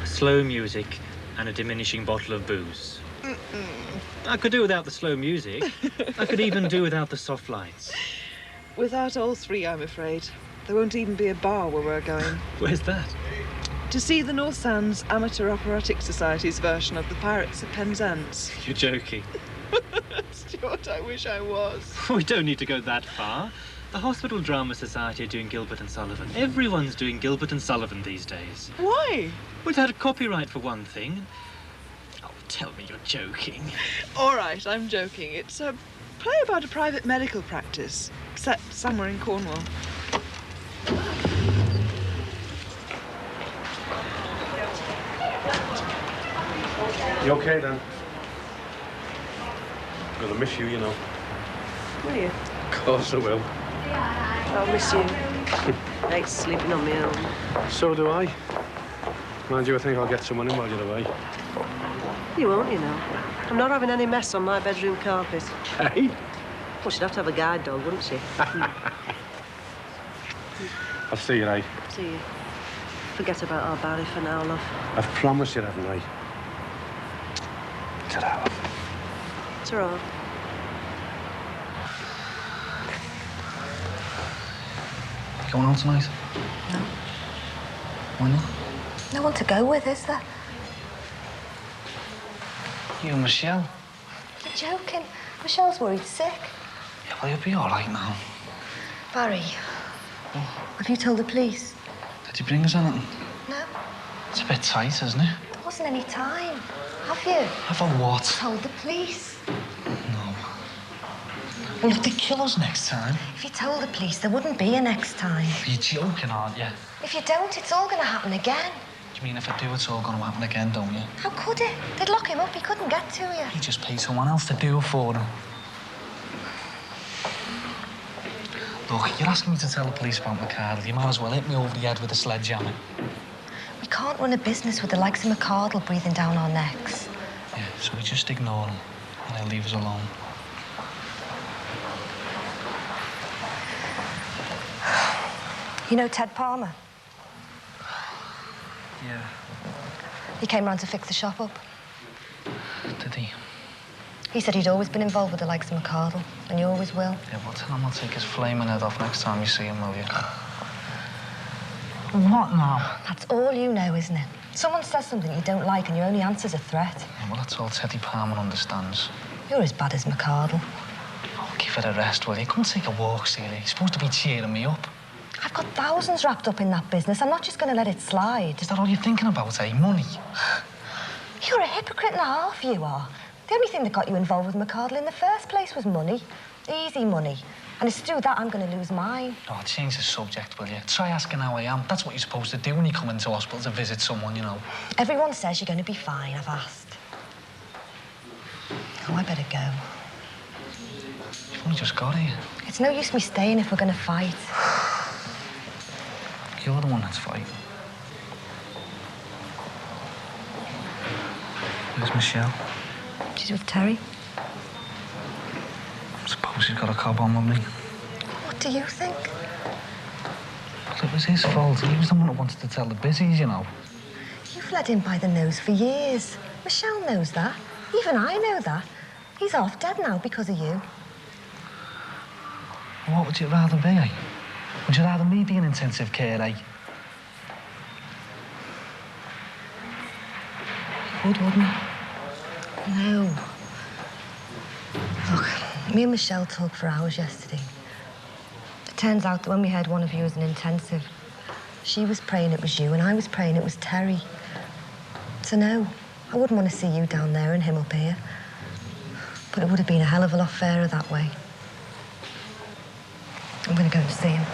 slow music, and a diminishing bottle of booze. I could do without the slow music. I could even do without the soft lights.
Without all three, I'm afraid. There won't even be a bar where we're going.
Where's that?
To see the North Sands Amateur Operatic Society's version of The Pirates of Penzance.
You're joking.
Stuart, I wish I was.
We don't need to go that far. The Hospital Drama Society are doing Gilbert and Sullivan. Everyone's doing Gilbert and Sullivan these days.
Why?
We've had a copyright for one thing. Oh, tell me you're joking.
All right, I'm joking. It's a play about a private medical practice, set somewhere in Cornwall.
You okay, then? I'm gonna miss you, you know.
Will you?
Of course I will.
I'll miss you. I hate sleeping on my own.
So do I. Mind you, I think I'll get someone in while you're away.
You won't, you know. I'm not having any mess on my bedroom carpet.
Hey?
Well, she'd have to have a guide dog, wouldn't she?
I'll see you, eh?
See you. Forget about our Barry for now, love.
I've promised you, haven't I? Ta-ra, love.
Ta-ra.
Going out tonight?
No.
Why not?
No one to go with, is there?
You and Michelle?
You're joking. Michelle's worried sick.
Yeah, well, you'll be all right now.
Barry, have you told the police?
Did you bring us anything?
No.
It's a bit tight, isn't it?
There wasn't any time. Have you?
Have a what?
Told the police.
No. Well, if they kill us next time...
If you told the police, there wouldn't be a next time.
You're joking, aren't you?
If you don't, it's all going to happen again.
You mean if I do, it's all going to happen again, don't you?
How could it? They'd lock him up. He couldn't get to you.
You just pay someone else to do it for him. Look, you're asking me to tell the police about McCardle. You might as well hit me over the head with a sledgehammer.
We can't run a business with the likes of McCardle breathing down our necks.
Yeah, so we just ignore him, and he'll leave us alone.
You know Ted Palmer?
Yeah.
He came round to fix the shop up.
Did he?
He said he'd always been involved with the likes of McCardle, and you always will.
Yeah, well, tell him I'll take his flaming head off next time you see him, will you?
What now? That's all you know, isn't it? Someone says something you don't like and your only answer's a threat.
Yeah, well, that's all Teddy Palmer understands.
You're as bad as McCardle.
Oh, give it a rest, will you? Come take a walk, Celia. You're supposed to be cheering me up.
I've got thousands wrapped up in that business. I'm not just going to let it slide.
Is that all you're thinking about, eh? Money?
You're a hypocrite and a half, you are. The only thing that got you involved with McCardle in the first place was money. Easy money. And it's through that I'm going to lose mine.
Oh, change the subject, will you? Try asking how I am. That's what you're supposed to do when you come into hospital to visit someone, you know.
Everyone says you're going to be fine, I've asked. Oh, I better go.
You've only just got here.
It's no use me staying if we're going to fight.
You're the one that's fighting. Where's Michelle?
She's with Terry.
Suppose she's got a cob on with me.
What do you think?
Well, it was his fault. He was the one that wanted to tell the busies, you know.
You've led him by the nose for years. Michelle knows that. Even I know that. He's half dead now because of you.
What would you rather be, eh? Would you rather me be in intensive care, eh?
You would, wouldn't you? No. Look, me and Michelle talked for hours yesterday. It turns out that when we heard one of you was in intensive, she was praying it was you and I was praying it was Terry. So no, I wouldn't want to see you down there and him up here. But it would have been a hell of a lot fairer that way. I'm going to go and see him.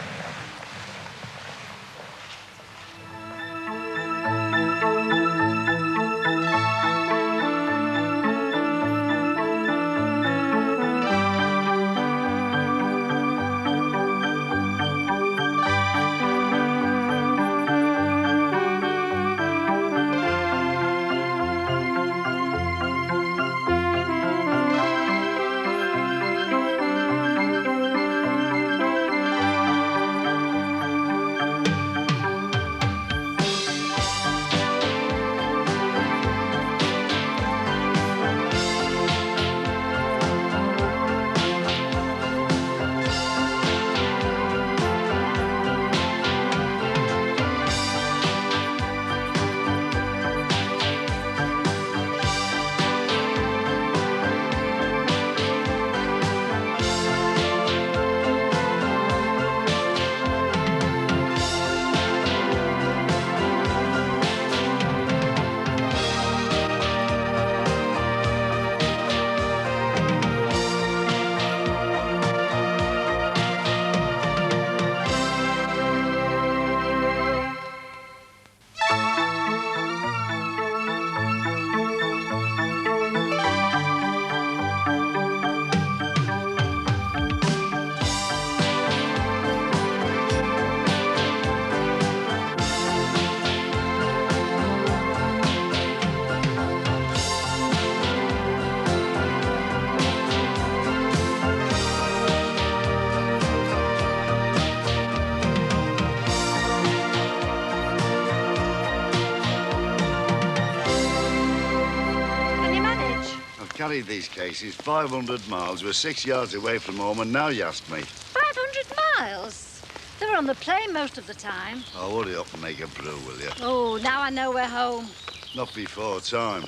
Carried these cases 500 miles. We're 6 yards away from home, and now you ask me.
500 miles? They were on the plane most of the time.
Oh, hurry up and make a brew, will you?
Oh, now I know we're home.
Not before time.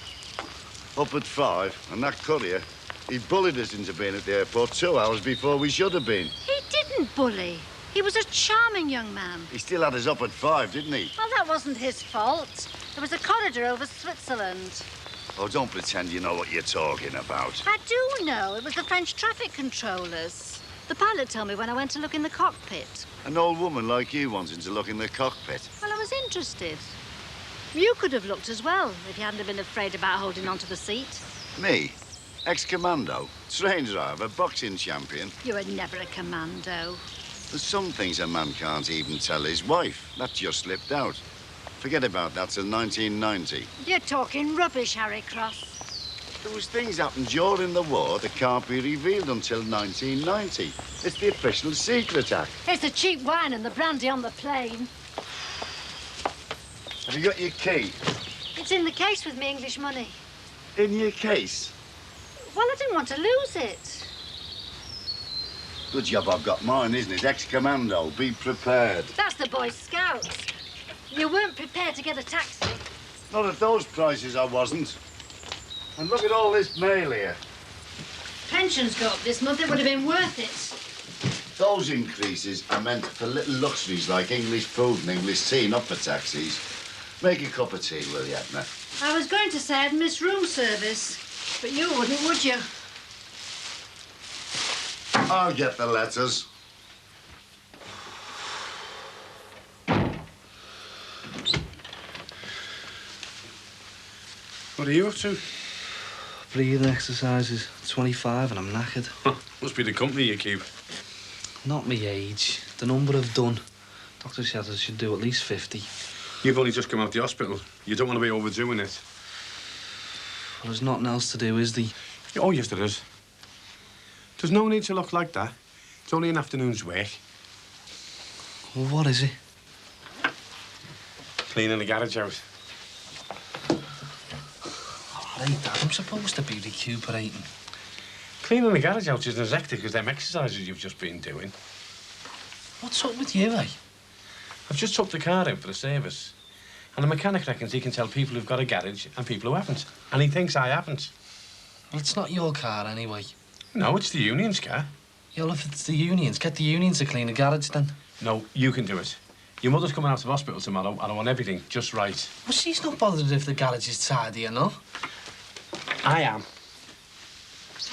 Up at 5, and that courier, he bullied us into being at the airport 2 hours before we should have been.
He didn't bully. He was a charming young man.
He still had us up at 5, didn't he?
Well, that wasn't his fault. There was a corridor over Switzerland.
Oh, don't pretend you know what you're talking about.
I do know. It was the French traffic controllers. The pilot told me when I went to look in the cockpit.
An old woman like you wanting to look in the cockpit.
Well, I was interested. You could have looked as well if you hadn't been afraid about holding onto the seat.
Me? Ex-commando, train driver, boxing champion.
You were never a commando.
There's some things a man can't even tell his wife. That just slipped out. Forget about that till 1990.
You're talking rubbish, Harry Cross.
There was things happened during the war that can't be revealed until 1990. It's the official secret act.
It's the cheap wine and the brandy on the plane.
Have you got your key?
It's in the case with me English money.
In your case?
Well, I didn't want to lose it.
Good job I've got mine, isn't it? Ex-commando, be prepared.
That's the Boy Scouts. You weren't prepared to get a taxi.
Not at those prices, I wasn't. And look at all this mail here.
Pensions go up this month, it would have been worth it.
Those increases are meant for little luxuries like English food and English tea, not for taxis. Make a cup of tea, will you, Edna?
I was going to say I'd miss room service, but you wouldn't, would you?
I'll get the letters.
What are you up to?
Breathing exercises. 25 and I'm knackered.
Must be the company you keep.
Not me age. The number I've done. Doctor says I should do at least 50.
You've only just come out the hospital. You don't want to be overdoing it.
Well, there's nothing else to do, is there?
Oh, yes, there is. There's no need to look like that. It's only an afternoon's work.
Well, what is it?
Cleaning the garage out.
All right, Dad, I'm supposed to be recuperating.
Cleaning the garage out isn't as hectic as them exercises you've just been doing.
What's up with you, eh?
I've just took the car in for the service. And the mechanic reckons he can tell people who've got a garage and people who haven't. And he thinks I haven't.
Well, it's not your car anyway.
No, it's the union's car.
Yeah, well, if it's the unions, get the unions to clean the garage then.
No, you can do it. Your mother's coming out of hospital tomorrow and I want everything just right.
Well, she's not bothered if the garage is tidy, you know?
I am.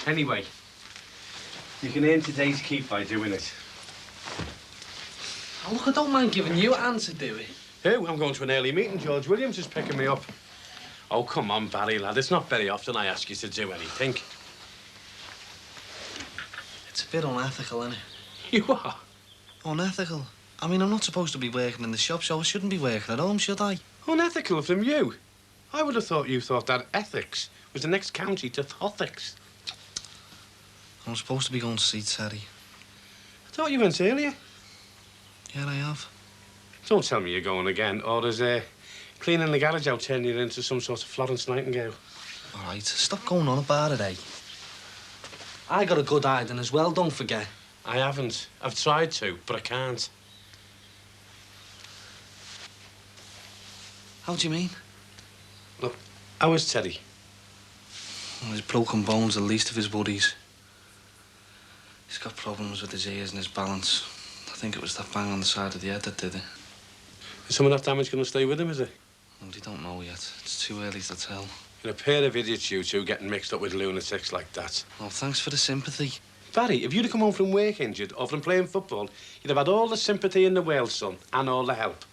Anyway, you can earn today's keep by doing it.
Oh, look, I don't mind giving you a hand to do it.
Who? I'm going to an early meeting. George Williams is picking me up. Oh, come on, Barry, lad. It's not very often I ask you to do anything.
It's a bit unethical, isn't it?
You are?
Unethical? I mean, I'm not supposed to be working in the shop, so I shouldn't be working at home, should I?
Unethical from you? I would have thought you thought that ethics was the next county to Thothics.
I'm supposed to be going to see Terry.
I thought you went earlier.
Yeah, I have.
Don't tell me you're going again, or is cleaning the garage out turning you into some sort of Florence Nightingale?
All right, stop going on about it, eh? I got a good hiding as well, don't forget.
I haven't. I've tried to, but I can't.
How do you mean?
Look, how is Teddy?
Well, his broken bones are the least of his worries. He's got problems with his ears and his balance. I think it was that bang on the side of the head that did it.
Is some of that damage going to stay with him, is it?
Well, they don't know yet. It's too early to tell.
You're a pair of idiots, you two, getting mixed up with lunatics like that.
Oh, thanks for the sympathy.
Barry, if you'd have come home from work injured or from playing football, you'd have had all the sympathy in the world, son, and all the help.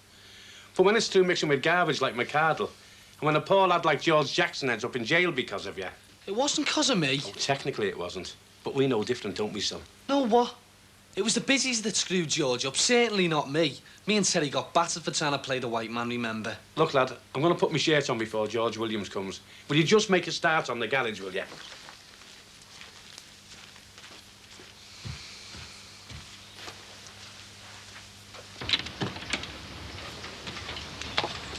But when it's through mixing with garbage like McCardle, and when a poor lad like George Jackson ends up in jail because of you...
It wasn't because of me.
Oh, technically it wasn't. But we know different, don't we, son?
No, what? It was the busies that screwed George up, certainly not me. Me and Terry got battered for trying to play the white man, remember?
Look, lad, I'm going to put my shirt on before George Williams comes. Will you just make a start on the garage, will you?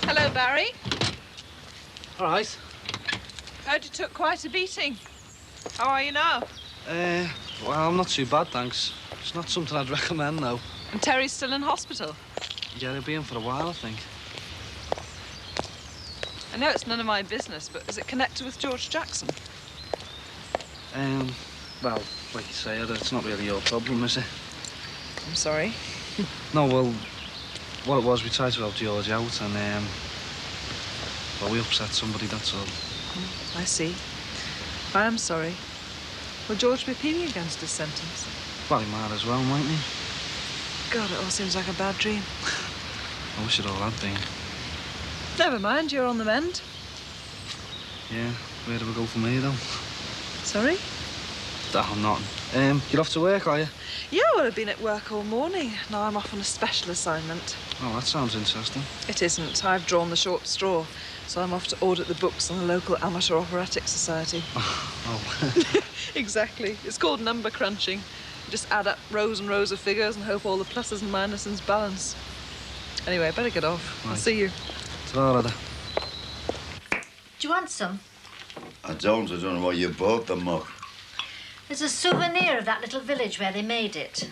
Hello, Barry.
All right.
Heard you took quite a beating. How are you now?
Well, I'm not too bad, thanks. It's not something I'd recommend, though.
And Terry's still in hospital?
Yeah, he'll be in for a while, I think.
I know it's none of my business, but is it connected with George Jackson?
Well, like you say, it's not really your problem, is it?
I'm sorry.
No, well, what it was, we tried to help George out, and, well, we upset somebody, that's all.
I see. I am sorry. Will George be appealing against his sentence?
Well, he might as well, mightn't he?
God, it all seems like a bad dream.
I wish it all had been.
Never mind, you're on the mend.
Yeah, where do we go from here, though?
Sorry?
Oh, nothing. You're off to work, are you?
Yeah, well, I've been at work all morning. Now I'm off on a special assignment.
Oh, that sounds interesting.
It isn't. I've drawn the short straw. So I'm off to audit the books on the local amateur operatic society.
Oh.
Exactly. It's called number crunching. You just add up rows and rows of figures and hope all the pluses and minuses balance. Anyway, I better get off.
Right.
I'll see you.
Ta-ra.
Do you want some?
I don't know why you bought them, Muck.
There's a souvenir of that little village where they made it.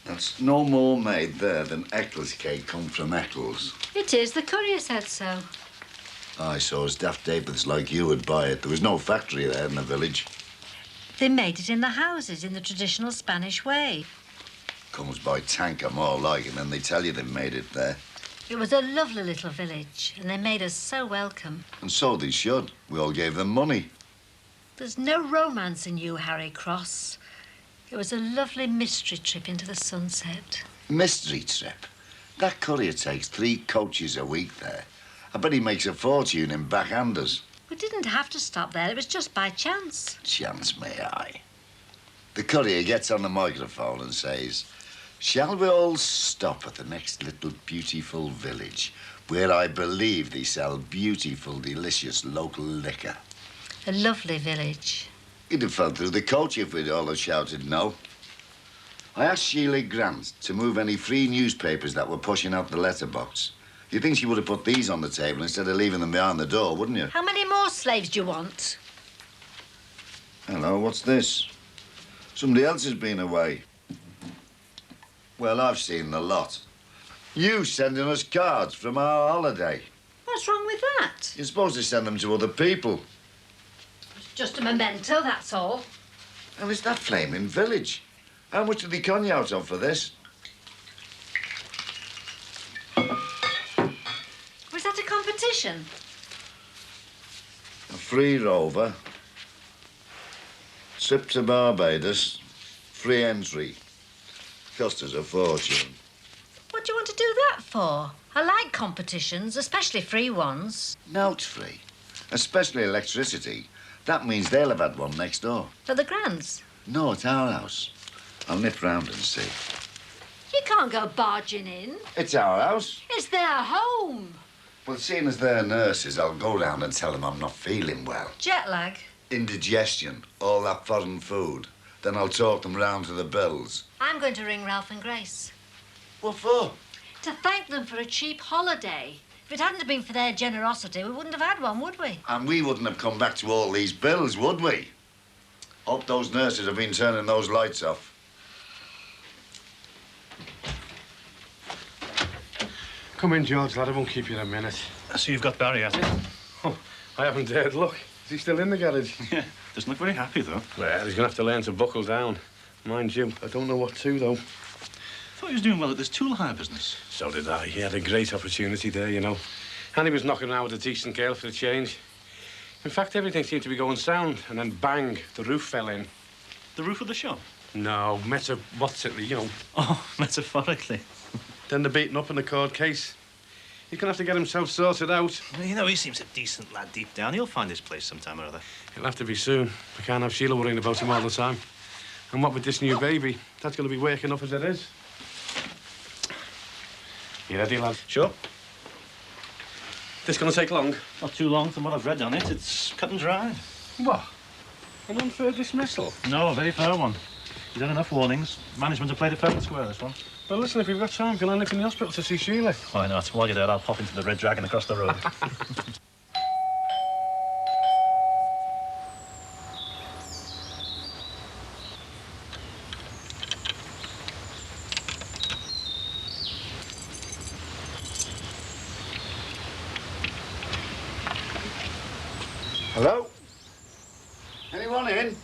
That's no more made there than Eccles cake come from Eccles.
It is. The courier said so.
I saw as daft Davids like you would buy it. There was no factory there in the village.
They made it in the houses in the traditional Spanish way.
Comes by tanker more like, and then they tell you they made it there.
It was a lovely little village, and they made us so welcome.
And so they should. We all gave them money.
There's no romance in you, Harry Cross. It was a lovely mystery trip into the sunset.
Mystery trip? That courier takes 3 coaches a week there. I bet he makes a fortune in backhanders.
We didn't have to stop there. It was just by chance.
Chance may I. The courier gets on the microphone and says, "Shall we all stop at the next little beautiful village where I believe they sell beautiful, delicious local liquor?"
A lovely village.
He'd have fell through the coach if we'd all have shouted no. I asked Sheila Grant to move any free newspapers that were pushing out the letterbox. You'd think she would have put these on the table instead of leaving them behind the door, wouldn't you?
How many more slaves do you want?
Hello, what's this? Somebody else has been away. Well, I've seen the lot. You sending us cards from our holiday.
What's wrong with that?
You're supposed to send them to other people.
It's just a memento, that's all.
And it's that flaming village. How much did they con you out of for this?
Was that a competition?
A free rover. Trip to Barbados. Free entry. Cost us a fortune.
What do you want to do that for? I like competitions, especially free ones.
No, it's free. Especially electricity. That means they'll have had one next door.
For the grands?
No, it's our house. I'll nip round and see.
You can't go barging in.
It's our house.
It's their home.
Well, seeing as they're nurses, I'll go round and tell them I'm not feeling well.
Jet lag.
Indigestion, all that foreign food. Then I'll talk them round to the bills.
I'm going to ring Ralph and Grace.
What for?
To thank them for a cheap holiday. If it hadn't been for their generosity, we wouldn't have had one, would we?
And we wouldn't have come back to all these bills, would we? Hope those nurses have been turning those lights off.
Come in, George, lad. I won't keep you a minute.
So you've got Barry at it?
Oh, I haven't dared look. Is he still in the garage?
Yeah. Doesn't look very happy, though.
Well, he's going to have to learn to buckle down. Mind you, I don't know what to, though.
I thought he was doing well at this tool hire business.
So did I. He had a great opportunity there, you know. And he was knocking around with a decent girl for a change. In fact, everything seemed to be going sound, and then bang, the roof fell in.
The roof of the shop?
No, you know.
Oh, metaphorically.
Then the beating up in the court case. He's going to have to get himself sorted out.
Well, you know, he seems a decent lad deep down. He'll find his place sometime or other.
He'll have to be soon. I can't have Sheila worrying about him all the time. And what with this new baby? That's going to be waking up as it is. You ready, lad?
Sure.
This going to take long?
Not too long from what I've read on it. It's cut and dry.
What? An unfair dismissal?
No, a very fair one. You've done enough warnings. Management have played it fair and square, this one.
Well, listen, if you've got time, can I nip in the hospital to see Sheila?
Why not? While you're there, I'll pop into the Red Dragon across the road.
Hello? Anyone in?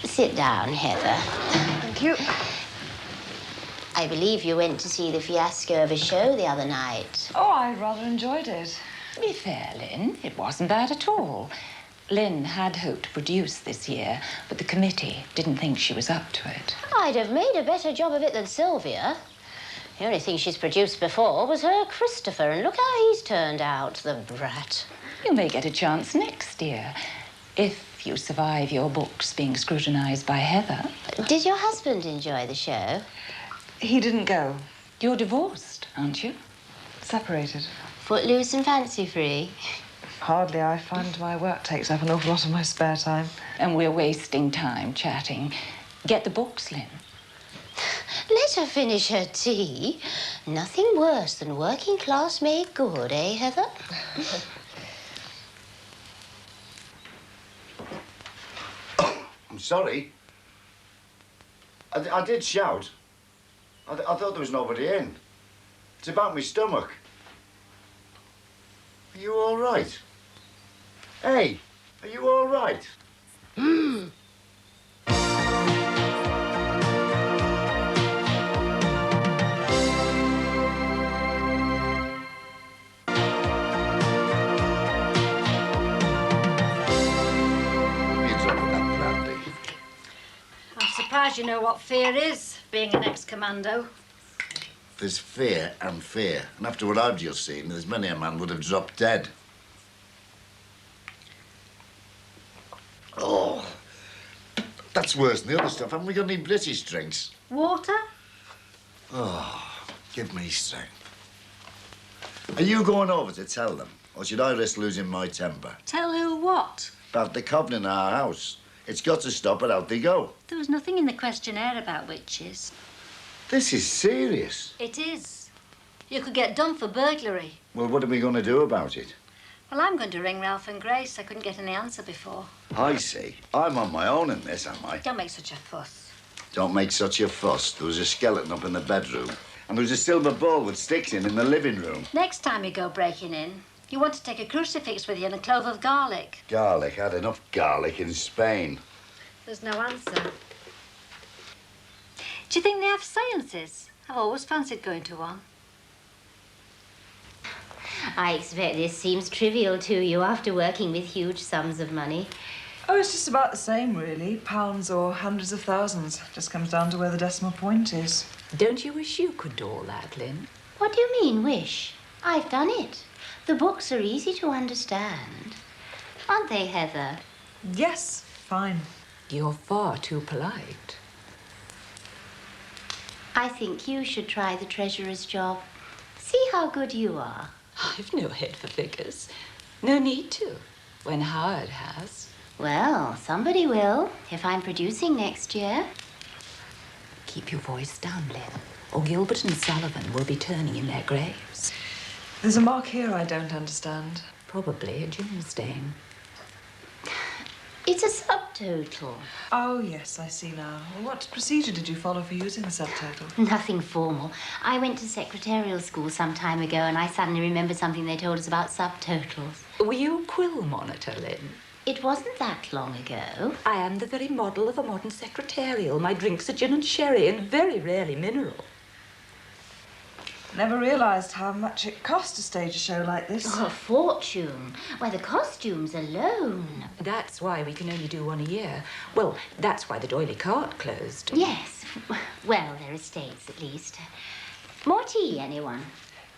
Sit down, Heather.
Thank you.
I believe you went to see the fiasco of a show the other night.
Oh, I rather enjoyed it.
To be fair, Lynn, it wasn't bad at all. Lynn had hoped to produce this year, but the committee didn't think she was up to it.
I'd have made a better job of it than Sylvia. The only thing she's produced before was her Christopher, and look how he's turned out, the brat.
You may get a chance next year, if you survive your books being scrutinized by Heather.
Did your husband enjoy the show?
He didn't go.
You're divorced, aren't you?
Separated.
Footloose and fancy-free?
Hardly. I find my work takes up an awful lot of my spare time.
And we're wasting time chatting. Get the books, Lynn.
Let her finish her tea. Nothing worse than working class made good, eh, Heather?
I'm sorry. I did shout. I thought there was nobody in. It's about my stomach. Are you all right? Hey, are you all right?
surprised you know what fear is, being an ex-commando.
There's fear and fear. And after what I've just seen, there's many a man would have dropped dead. Oh, that's worse than the other stuff. Haven't we got any British drinks?
Water?
Oh, give me strength. Are you going over to tell them? Or should I risk losing my temper?
Tell who what?
About the coven in our house. It's got to stop or out they go.
There was nothing in the questionnaire about witches.
This is serious.
It is. You could get done for burglary.
Well, what are we going to do about it?
Well, I'm going to ring Ralph and Grace. I couldn't get any answer before.
I see. I'm on my own in this, am I?
Don't make such a fuss.
Don't make such a fuss. There was a skeleton up in the bedroom. And there was a silver bowl with sticks in the living room.
Next time you go breaking in, you want to take a crucifix with you and a clove of garlic.
Garlic. I had enough garlic in Spain.
There's no answer. Do you think they have seances? I've always fancied going to one.
I expect this seems trivial to you after working with huge sums of money.
Oh, it's just about the same, really. Pounds or hundreds of thousands. Just comes down to where the decimal point is.
Don't you wish you could do all that, Lynn?
What do you mean, wish? I've done it. The books are easy to understand. Aren't they, Heather?
Yes, fine.
You're far too polite.
I think you should try the treasurer's job. See how good you are.
I've no head for figures. No need to, when Howard has.
Well, somebody will, if I'm producing next year.
Keep your voice down, Lynn, or Gilbert and Sullivan will be turning in their graves.
There's a mark here I don't understand.
Probably a gin stain.
It's a subtotal.
Oh, yes, I see now. Well, what procedure did you follow for using a subtotal?
Nothing formal. I went to secretarial school some time ago and I suddenly remembered something they told us about subtotals.
Were you a quill monitor, Lynn?
It wasn't that long ago.
I am the very model of a modern secretarial. My drinks are gin and sherry and very rarely mineral.
Never realised how much it cost to stage a show like this.
Oh, a fortune. Why, the costumes alone.
That's why we can only do one a year. Well, that's why the doily cart closed.
Yes. Well, their estates, at least. More tea, anyone?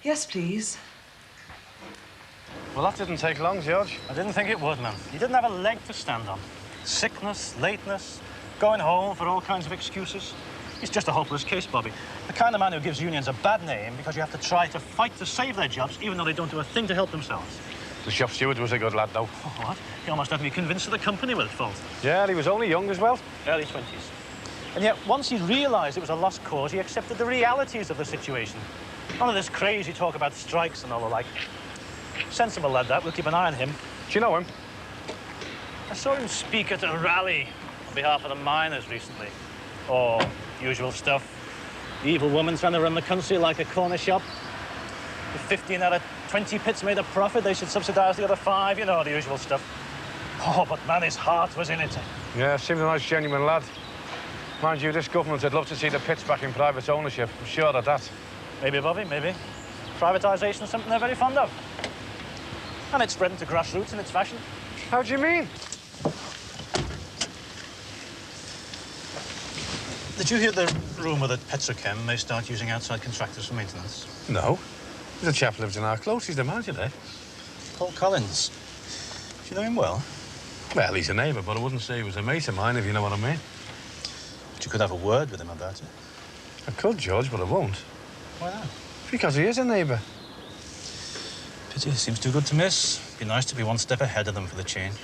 Yes, please.
Well, that didn't take long, George. I didn't think it would, man. You didn't have a leg to stand on. Sickness, lateness, going home for all kinds of excuses. He's just a hopeless case, Bobby. The kind of man who gives unions a bad name because you have to try to fight to save their jobs, even though they don't do a thing to help themselves.
The shop steward was a good lad, though.
Oh, what? He almost had me convinced that the company was at fault.
Yeah, he was only young as well.
Early 20s. And yet, once he realised it was a lost cause, he accepted the realities of the situation. None of this crazy talk about strikes and all the like. Sensible lad, that. We'll keep an eye on him.
Do you know him?
I saw him speak at a rally on behalf of the miners recently. Oh, usual stuff. The evil woman trying to run the country like a corner shop. If 15 out of 20 pits made a profit, they should subsidise the other 5, you know, the usual stuff. Oh, but man, his heart was in it.
Yeah, seems a nice, genuine lad. Mind you, this government would love to see the pits back in private ownership. I'm sure of that.
Maybe, Bobby, maybe. Privatisation is something they're very fond of. And it's spreading to grassroots in its fashion.
How do you mean?
Did you hear the rumour that Petrochem may start using outside contractors for maintenance?
No. There's a chap lives in our close. He's the manager there.
Paul Collins. Do you know him well?
Well, he's a neighbour, but I wouldn't say he was a mate of mine, if you know what I mean.
But you could have a word with him about it.
I could, George, but I won't.
Why not?
Because he is a neighbour.
Pity. Seems too good to miss. Be nice to be one step ahead of them for the change.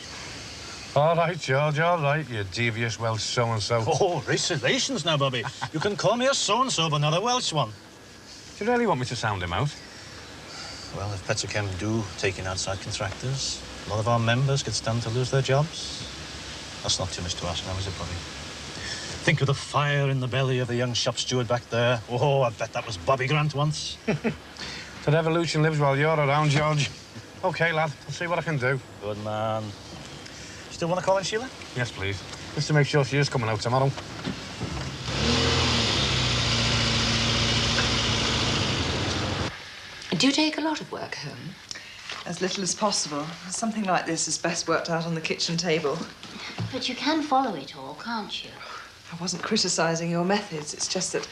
All right, George, all right, you devious Welsh so-and-so.
Oh, race relations now, Bobby. You can call me a so-and-so, but not a Welsh one.
Do you really want me to sound him out?
Well, if Petrochem do take in outside contractors, a lot of our members could stand to lose their jobs. That's not too much to ask now, is it, Bobby? Think of the fire in the belly of the young shop steward back there. Oh, I bet that was Bobby Grant once.
The revolution lives while you're around, George. OK, lad, I'll see what I can do.
Good man. Still want to call in Sheila?
Yes, please. Just to make sure she is coming out tomorrow.
Do you take a lot of work home?
As little as possible. Something like this is best worked out on the kitchen table.
But you can follow it all, can't you?
I wasn't criticising your methods. It's just that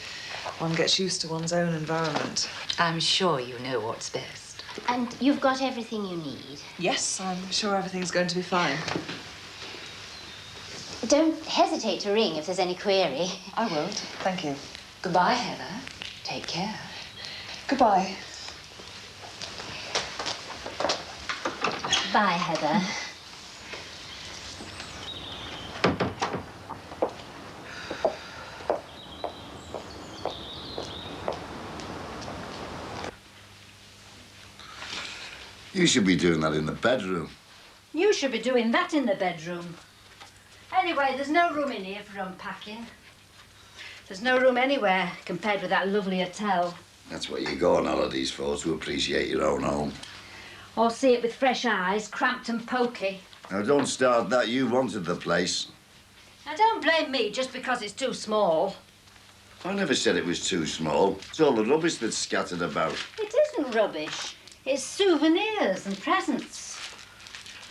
one gets used to one's own environment.
I'm sure you know what's best.
And you've got everything you need.
Yes, I'm sure everything's going to be fine.
Don't hesitate to ring if there's any query.
I won't. Thank you.
Goodbye, Heather. Take care.
Goodbye.
Bye, Heather.
You should be doing that in the bedroom.
You should be doing that in the bedroom. Anyway, there's no room in here for unpacking. There's no room anywhere compared with that lovely hotel.
That's what you go on holidays for, to appreciate your own home.
Or see it with fresh eyes, cramped and poky.
Now, don't start that. You wanted the place.
Now, don't blame me just because it's too small.
I never said it was too small. It's all the rubbish that's scattered about.
It isn't rubbish. It's souvenirs and presents.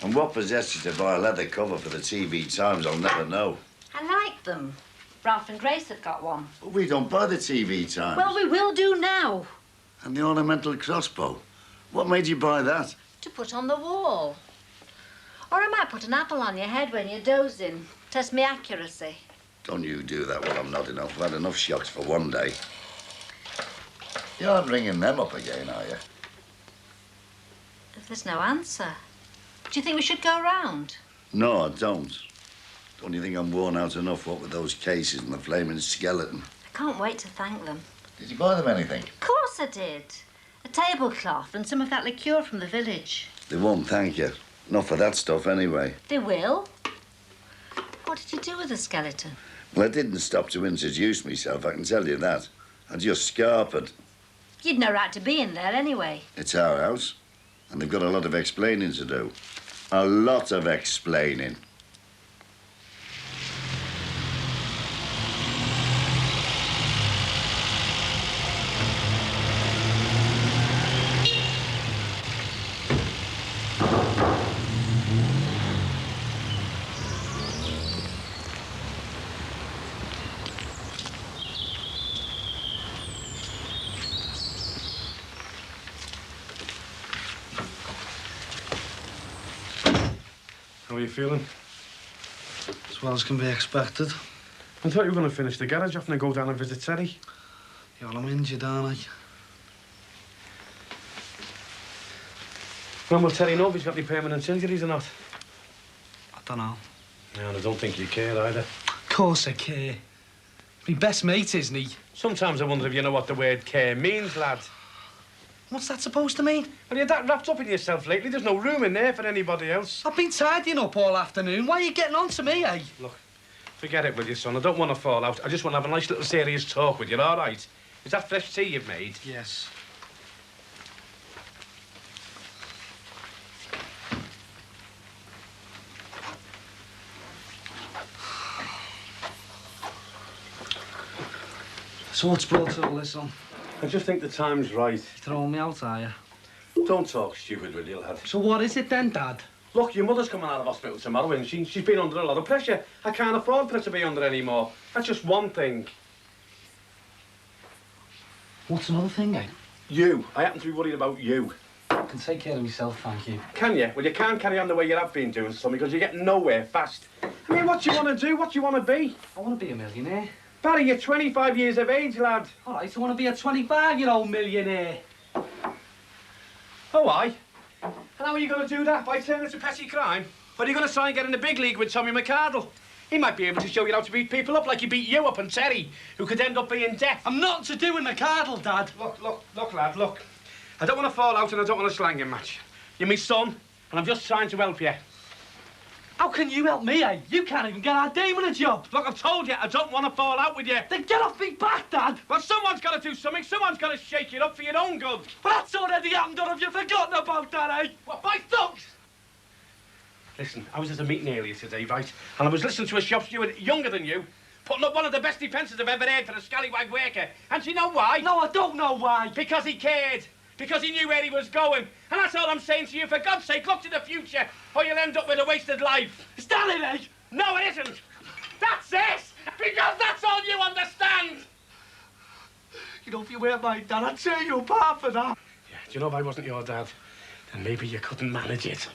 And what possessed you to buy a leather cover for the TV Times, I'll never know.
I like them. Ralph and Grace have got one.
But we don't buy the TV Times.
Well, we will do now.
And the ornamental crossbow. What made you buy that?
To put on the wall. Or I might put an apple on your head when you're dozing. Test me accuracy.
Don't you do that when I'm nodding off. I've had enough shocks for one day. You aren't ringing them up again, are you?
If there's no answer, do you think we should go round?
No, I don't. Don't you think I'm worn out enough, what with those cases and the flaming skeleton?
I can't wait to thank them.
Did you buy them anything?
Of course I did. A tablecloth and some of that liqueur from the village.
They won't thank you. Not for that stuff, anyway.
They will. What did you do with the skeleton?
Well, I didn't stop to introduce myself, I can tell you that. I just scarpered.
You'd no right to be in there anyway.
It's our house, and they've got a lot of explaining to do. A lot of explaining.
How are you feeling?
As well as can be expected.
I thought you were going to finish the garage off and go down and visit Terry.
Yeah, well, I'm injured, aren't I?
When will Terry know if he's got any permanent injuries or not?
I don't know.
No, I don't think you care either.
Of course I care. My best mate, isn't he?
Sometimes I wonder if you know what the word care means, lad.
What's that supposed to mean?
Well, you're that wrapped up in yourself lately. There's no room in there for anybody else.
I've been tidying up all afternoon. Why are you getting on to me, eh?
Look, forget it, will you, son? I don't want to fall out. I just want to have a nice little serious talk with you, all right? Is that fresh tea you've made?
Yes. So what's brought all this on?
I just think the time's right.
You're throwing me out, are you?
Don't talk stupid, will you, lad?
So what is it then, Dad?
Look, your mother's coming out of hospital tomorrow and she's been under a lot of pressure. I can't afford for her to be under anymore. That's just one thing.
What's another thing, eh?
You. I happen to be worried about you.
I can take care of myself, thank you.
Can you? Well, you can't carry on the way you have been doing, son, because you're getting nowhere fast. I mean, what do you want to do? What do you want to be?
I want to be a millionaire.
Barry, you're 25 years of age, lad.
All right, I want to be a 25-year-old millionaire.
Oh, aye? And how are you going to do that? By turning to petty crime? Or are you going to try and get in the big league with Tommy McArdle? He might be able to show you how to beat people up like he beat you up and Terry, who could end up being deaf.
I'm not to do with McArdle, Dad.
Look, lad, look. I don't want to fall out and I don't want a slanging match. You're my son, and I'm just trying to help you.
How can you help me, eh? You can't even get our Damon a job.
Look, I've told you, I don't want to fall out with you.
Then get off me back, Dad.
Well, someone's got to do something. Someone's got to shake it up for your own good.
But that's already happened, or have you forgotten about that, eh?
What, by thugs? Listen, I was at a meeting earlier today, right? And I was listening to a shop steward younger than you, putting up one of the best defences I've ever heard for a scallywag worker. And do you know why?
No, I don't know why.
Because he cared. Because he knew where he was going. And that's all I'm saying to you. For God's sake, look to the future, or you'll end up with a wasted life.
Is that it, eh?
No, it isn't. That's it! Because that's all you understand!
You know, if you weren't my dad, I'd tear you apart for that.
Yeah, do you know if I wasn't your dad, then maybe you couldn't manage it.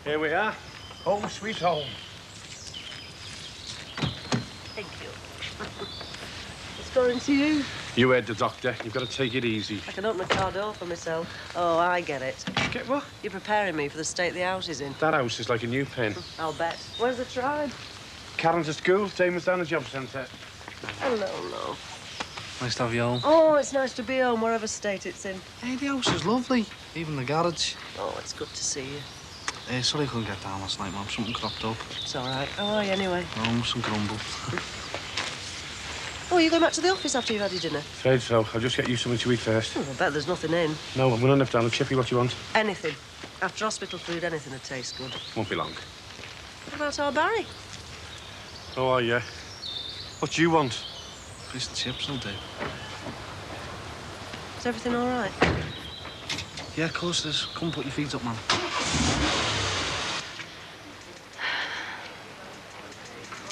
Here we are. Home sweet home.
Thank you. What's going to you?
You heard the doctor. You've got to take it easy.
I can open a car door for myself. Oh, I get it.
Get what?
You're preparing me for the state the house is in.
That house is like a new pen.
I'll bet. Where's the tribe?
Karen's at school. Damon's down the job centre.
Hello, love.
Nice to have you home.
Oh, it's nice to be home, wherever state it's in.
Hey, the house is lovely. Even the garage.
Oh, it's good to see you.
Sorry I couldn't get down last night, Mum. Something cropped up.
It's all right. How are you, anyway?
Some grumble.
Oh, you going back to the office after you've had your dinner?
Afraid so. I'll just get you something to eat first.
Oh, I bet there's nothing in.
No, I'm going to nip down the chippy. What do you want?
Anything. After hospital food, anything that tastes good.
Won't be long.
What about our Barry?
Oh, yeah. What do you want?
Fish and chips will do.
Is everything all right?
Yeah, of course it is. Come put your feet up, man.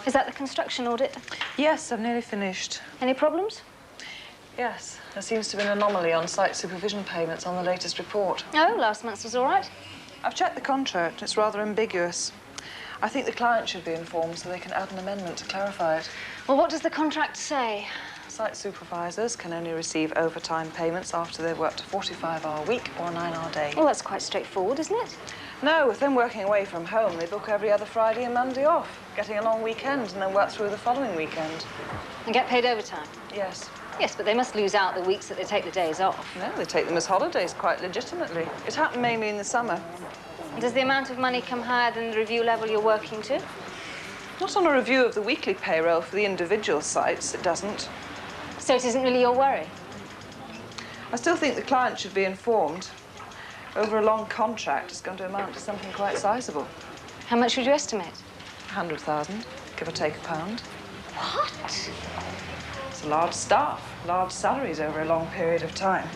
Is that the construction audit?
Yes, I've nearly finished.
Any problems?
Yes, there seems to be an anomaly on site supervision payments on the latest report.
Oh, last month's was all right.
I've checked the contract. It's rather ambiguous. I think the client should be informed so they can add an amendment to clarify it.
Well, what does the contract say?
Site supervisors can only receive overtime payments after they've worked a 45-hour week or a 9-hour day.
Well, that's quite straightforward, isn't it?
No, with them working away from home, they book every other Friday and Monday off, getting a long weekend and then work through the following weekend.
And get paid overtime?
Yes.
Yes, but they must lose out the weeks that they take the days off.
No, they take them as holidays quite legitimately. It happened mainly in the summer.
Does the amount of money come higher than the review level you're working to?
Not on a review of the weekly payroll for the individual sites, it doesn't.
So it isn't really your worry?
I still think the client should be informed. Over a long contract, it's going to amount to something quite sizable.
How much would you estimate?
100,000, give or take £1.
What?
It's a large staff, large salaries over a long period of time.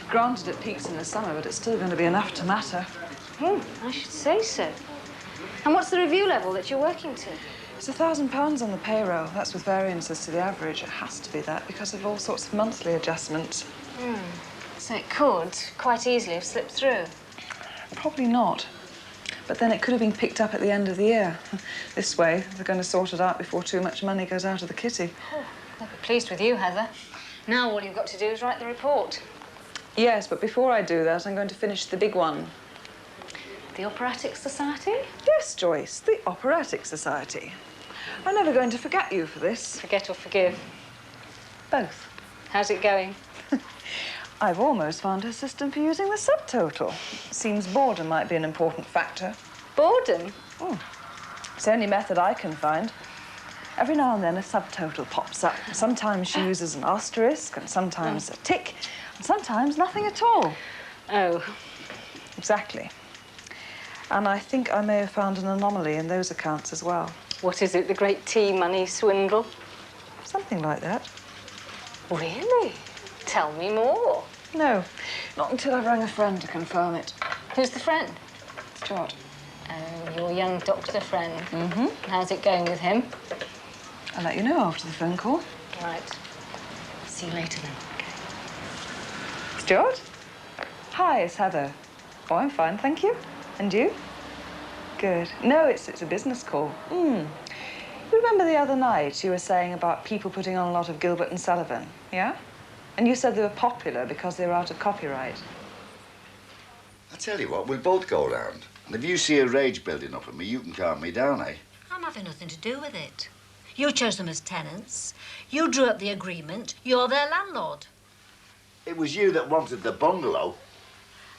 Granted, it peaks in the summer, but it's still going to be enough to matter.
I should say so. And what's the review level that you're working to?
It's £1,000 on the payroll. That's with variances to the average. It has to be that because of all sorts of monthly adjustments.
So it could quite easily have slipped through.
Probably not. But then it could have been picked up at the end of the year. This way, they're going to sort it out before too much money goes out of the kitty.
Oh, they'll be pleased with you, Heather. Now all you've got to do is write the report.
Yes, but before I do that, I'm going to finish the big one.
The Operatic Society?
Yes, Joyce, the Operatic Society. I'm never going to forget you for this.
Forget or forgive?
Both.
How's it going?
I've almost found a system for using the subtotal. Seems boredom might be an important factor.
Boredom?
It's the only method I can find. Every now and then a subtotal pops up. Sometimes she uses an asterisk, and sometimes a tick, and sometimes nothing at all.
Oh.
Exactly. And I think I may have found an anomaly in those accounts as well.
What is it, the great tea money swindle?
Something like that.
Really? Tell me more.
No, not until I've rang a friend to confirm it.
Who's the friend?
Stuart.
Oh, your young doctor friend.
Mm-hmm.
How's it going with him?
I'll let you know after the phone call.
Right. See you later then.
Stuart? Hi, it's Heather. Oh, I'm fine, thank you. And you? Good. No, it's a business call. You remember the other night you were saying about people putting on a lot of Gilbert and Sullivan, yeah? And you said they were popular because they were out of copyright.
I tell you what, we'll both go round. And if you see a rage building up in me, you can calm me down, eh?
I'm having nothing to do with it. You chose them as tenants. You drew up the agreement. You're their landlord.
It was you that wanted the bungalow.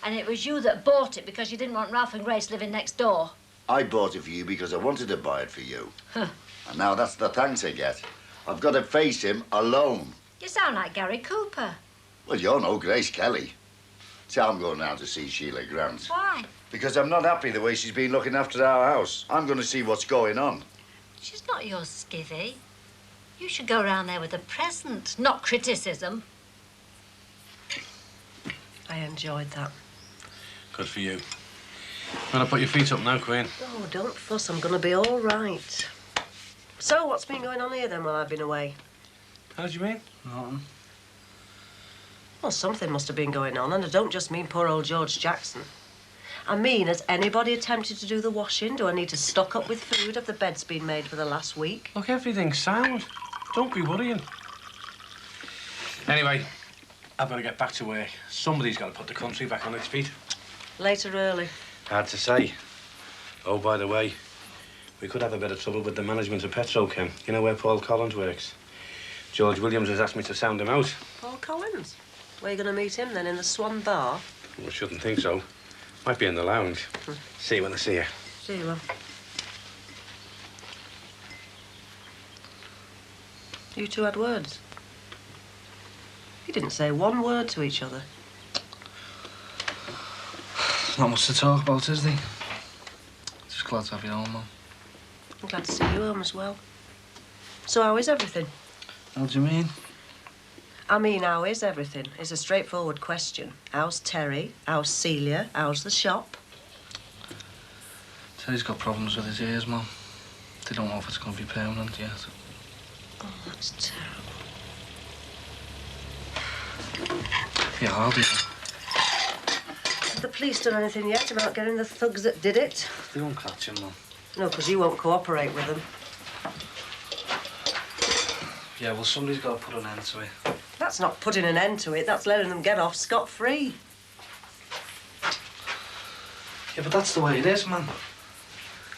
And it was you that bought it because you didn't want Ralph and Grace living next door.
I bought it for you because I wanted to buy it for you.
Huh.
And now that's the thanks I get. I've got to face him alone.
You sound like Gary Cooper.
Well, you're no Grace Kelly. So I'm going round to see Sheila Grant.
Why?
Because I'm not happy the way she's been looking after our house. I'm going to see what's going on.
She's not your skivvy. You should go round there with a present, not criticism.
I enjoyed that.
Good for you. Well, put your feet up now, Queen.
Oh, don't fuss. I'm going to be all right. So, what's been going on here, then, while I've been away?
How do you mean? Nothing.
Well, something must have been going on, and I don't just mean poor old George Jackson. I mean, has anybody attempted to do the washing? Do I need to stock up with food? Have the beds been made for the last week?
Look, everything's sound. Don't be worrying. Anyway, I've got to get back to work. Somebody's got to put the country back on its feet.
Later early.
Hard to say. Oh, by the way, we could have a bit of trouble with the management of Petrochem. You know where Paul Collins works? George Williams has asked me to sound him out.
Paul Collins? Where are you going to meet him, then? In the Swan Bar?
Well, shouldn't think so. Might be in the lounge. See you when I see you.
See you, love. You two had words. You didn't say one word to each other.
Not much to talk about, is there? Just glad to have you home, Mum.
I'm glad to see you home as well. So how is everything?
How do you mean?
I mean, how is everything? It's a straightforward question. How's Terry? How's Celia? How's the shop?
Terry's got problems with his ears, Mum. They don't know if it's going to be permanent yet.
Oh, that's terrible.
Yeah, I'll do.
Have the police done anything yet about getting the thugs that did it?
They won't catch him, Mum.
No, because you won't cooperate with them.
Yeah, well, somebody's got to put an end to it.
That's not putting an end to it. That's letting them get off scot-free.
Yeah, but that's the way it is, man.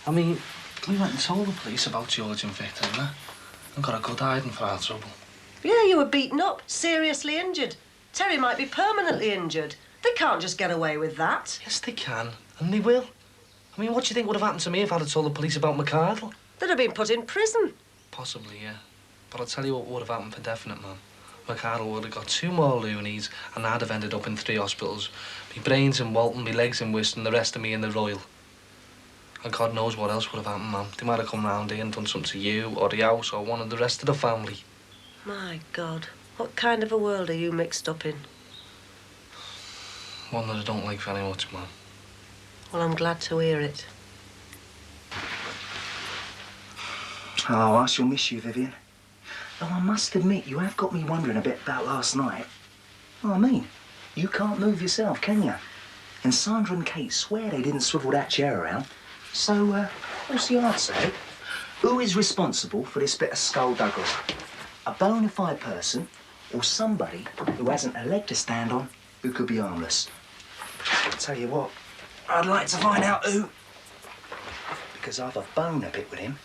I mean, we went and told the police about George and Victor and got a good hiding for our trouble.
Yeah, you were beaten up, seriously injured. Terry might be permanently injured. They can't just get away with that.
Yes, they can, and they will. I mean, what do you think would have happened to me if I'd have told the police about McArdle?
They'd have been put in prison.
Possibly, yeah. But I'll tell you what would have happened for definite, man. McArdle would have got 2 more loonies and I'd have ended up in 3 hospitals. Me brains in Walton, me legs in Wiston, the rest of me in the Royal. And God knows what else would have happened, man. They might have come round here and done something to you or the house or one of the rest of the family.
My God, what kind of a world are you mixed up in?
One that I don't like very much, man.
Well, I'm glad to hear it.
Oh, I shall miss you, Vivian. Though I must admit, you have got me wondering a bit about last night. Well, I mean, you can't move yourself, can you? And Sandra and Kate swear they didn't swivel that chair around. So, what's the answer? Who is responsible for this bit of skullduggery? A bona fide person or somebody who hasn't a leg to stand on who could be harmless? I'll tell you what, I'd like to find out who. Because I've a bone a bit with him.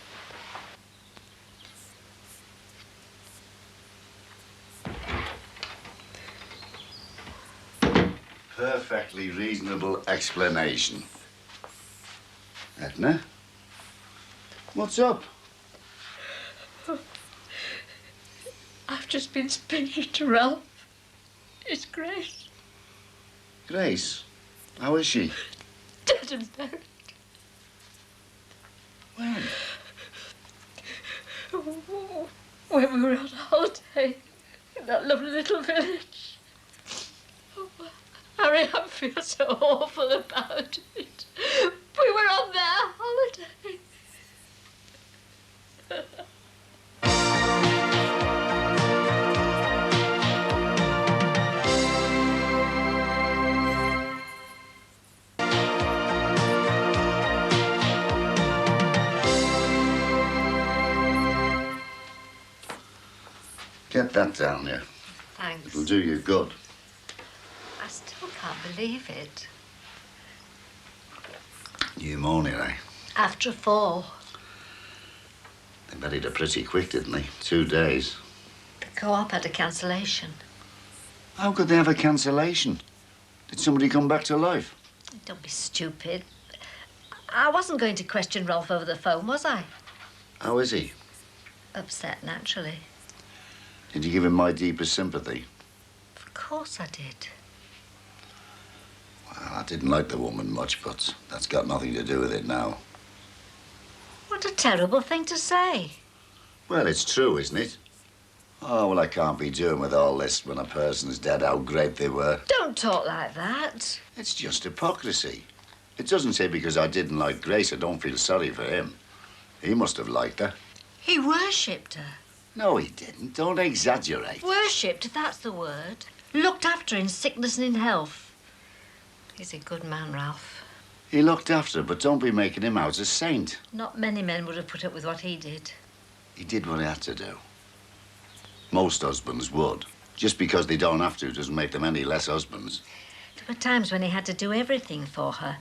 Perfectly reasonable explanation. Edna? What's up?
I've just been speaking to Ralph. It's Grace.
Grace? How is she?
Dead and buried.
When?
When we were on holiday in that lovely little village. Oh, Harry, I feel so awful about it. We were on their holiday.
Get that down here.
Thanks.
It'll do you good.
I still can't believe it.
Pneumonia, eh?
After a fall,
They buried her pretty quick, didn't they? 2 days.
the co-op had a cancellation.
How could they have a cancellation? Did somebody come back to life?
Don't be stupid. I wasn't going to question Rolf over the phone, was I?
How is he?
Upset, naturally.
Did you give him my deepest sympathy?
Of course I did.
Well, I didn't like the woman much, but that's got nothing to do with it now.
What a terrible thing to say.
Well, it's true, isn't it? Oh, well, I can't be doing with all this when a person's dead how great they were.
Don't talk like that.
It's just hypocrisy. It doesn't say because I didn't like Grace, I don't feel sorry for him. He must have liked her.
He worshipped her.
No, he didn't. Don't exaggerate.
Worshipped, that's the word. Looked after her in sickness and in health. He's a good man, Ralph.
He looked after her, but don't be making him out a saint.
Not many men would have put up with what he did.
He did what he had to do. Most husbands would. Just because they don't have to doesn't make them any less husbands.
There were times when he had to do everything for her.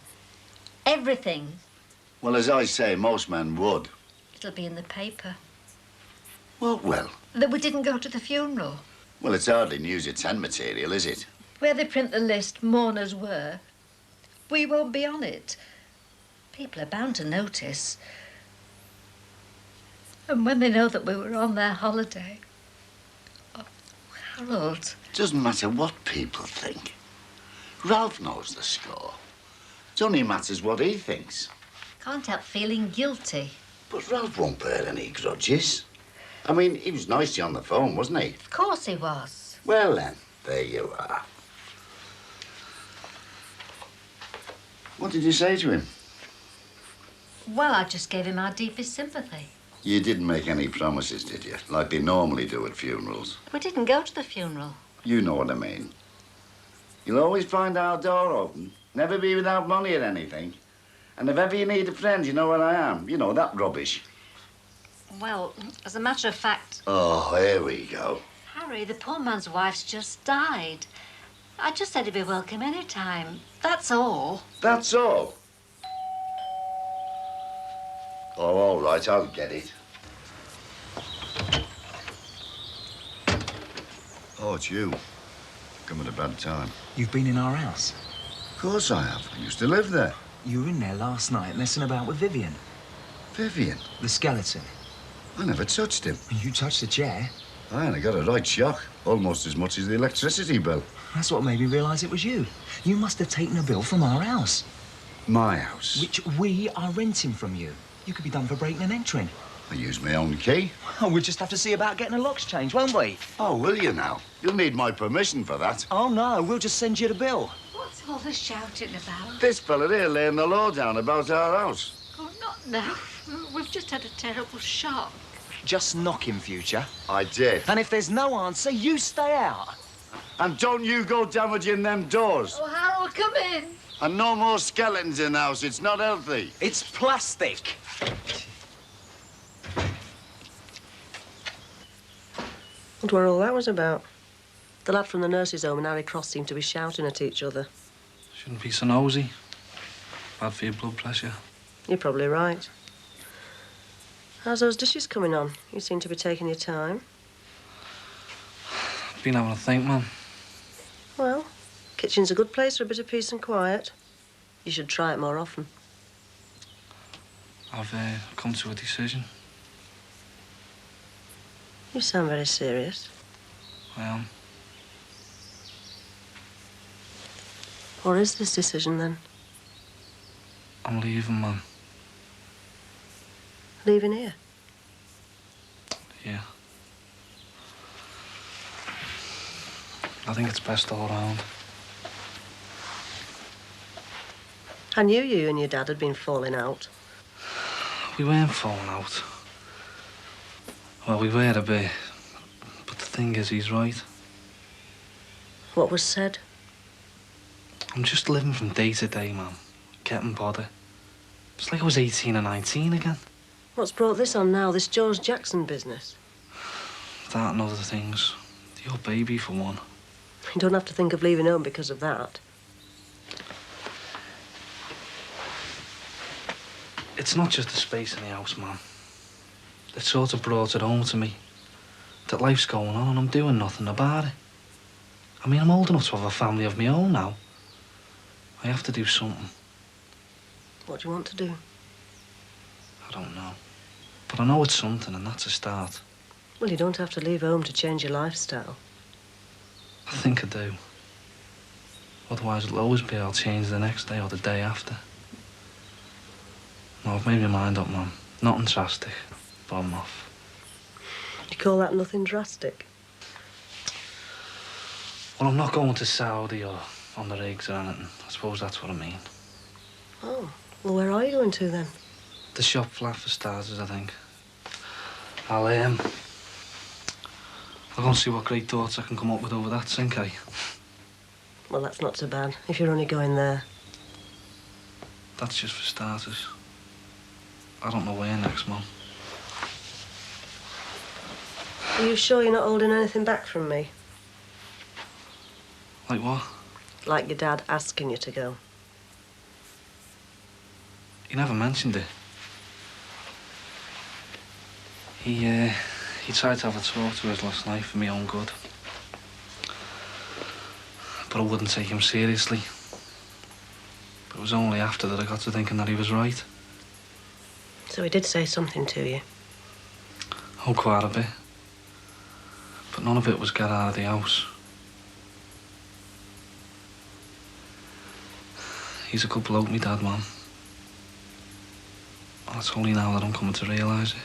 Everything.
Well, as I say, most men would.
It'll be in the paper.
Well.
That we didn't go to the funeral.
Well, it's hardly news at 10 material, is it?
Where they print the list, mourners were. We won't be on it. People are bound to notice. And when they know that we were on their holiday... Oh, Harold.
Doesn't matter what people think. Ralph knows the score. It only matters what he thinks.
Can't help feeling guilty.
But Ralph won't bear any grudges. I mean, he was nice to you on the phone, wasn't he?
Of course he was.
Well, then, there you are. What did you say to him?
Well, I just gave him our deepest sympathy.
You didn't make any promises, did you? Like they normally do at funerals.
We didn't go to the funeral.
You know what I mean. You'll always find our door open. Never be without money or anything. And if ever you need a friend, you know where I am. You know, that rubbish.
Well, as a matter of fact...
Oh, here we go.
Harry, the poor man's wife's just died. I just said he'd be welcome any time. That's all.
That's all? Oh, all right, I'll get it. Oh, it's you. Come at a bad time.
You've been in our house?
Of course I have. I used to live there.
You were in there last night messing about with Vivian.
Vivian?
The skeleton.
I never touched him.
You touched the chair.
I got a right shock. Almost as much as the electricity bill.
That's what made me realise it was you. You must have taken a bill from our house.
My house?
Which we are renting from you. You could be done for breaking and entering.
I use my own key.
Oh, we'll just have to see about getting the locks changed, won't we?
Oh, will you now? You'll need my permission for that.
Oh, no, we'll just send you the bill.
What's all the shouting about?
This fella here laying the law down about our house.
Oh, not now. We've just had a terrible shock.
Just knock in future.
I did.
And if there's no answer, you stay out.
And don't you go damaging them doors.
Oh, Harold, come in.
And no more skeletons in the house. It's not healthy.
It's plastic.
Wonder what all that was about. The lad from the nurse's home and Harry Cross seemed to be shouting at each other.
Shouldn't be so nosy. Bad for your blood pressure.
You're probably right. How's those dishes coming on? You seem to be taking your time.
Been having a think, Mum.
Well, kitchen's a good place for a bit of peace and quiet. You should try it more often.
I've come to a decision.
You sound very serious.
I am.
What is this decision, then?
I'm leaving, Mum.
Leaving here?
Yeah. I think it's best all round.
I knew you and your dad had been falling out.
We weren't falling out. Well, we were a bit. But the thing is, he's right.
What was said?
I'm just living from day to day, Mum. Getting bother. It's like I was 18 or 19 again.
What's brought this on now, this George Jackson business?
That and other things. Your baby, for one.
You don't have to think of leaving home because of that.
It's not just the space in the house, Mum. It sort of brought it home to me. That life's going on and I'm doing nothing about it. I mean, I'm old enough to have a family of my own now. I have to do something.
What do you want to do?
I don't know. But I know it's something, and that's a start.
Well, you don't have to leave home to change your lifestyle.
I think I do. Otherwise, it'll always be I'll change the next day or the day after. No, I've made my mind up, Mum. Nothing drastic, but I'm off.
You call that nothing drastic?
Well, I'm not going to Saudi or on the rigs or anything. I suppose that's what I mean.
Oh, well, where are you going to, then?
The shop flat for starters, I think. I'll go and see what great thoughts I can come up with over that sink, eh?
Well, that's not so bad, if you're only going there.
That's just for starters. I don't know where next, Mum.
Are you sure you're not holding anything back from me?
Like what?
Like your dad asking you to go.
He never mentioned it. He tried to have a talk to us last night for my own good. But I wouldn't take him seriously. But it was only after that I got to thinking that he was right.
So he did say something to you?
Oh, quite a bit. But none of it was get out of the house. He's a good bloke, me dad, Mum. And it's only now that I'm coming to realise it.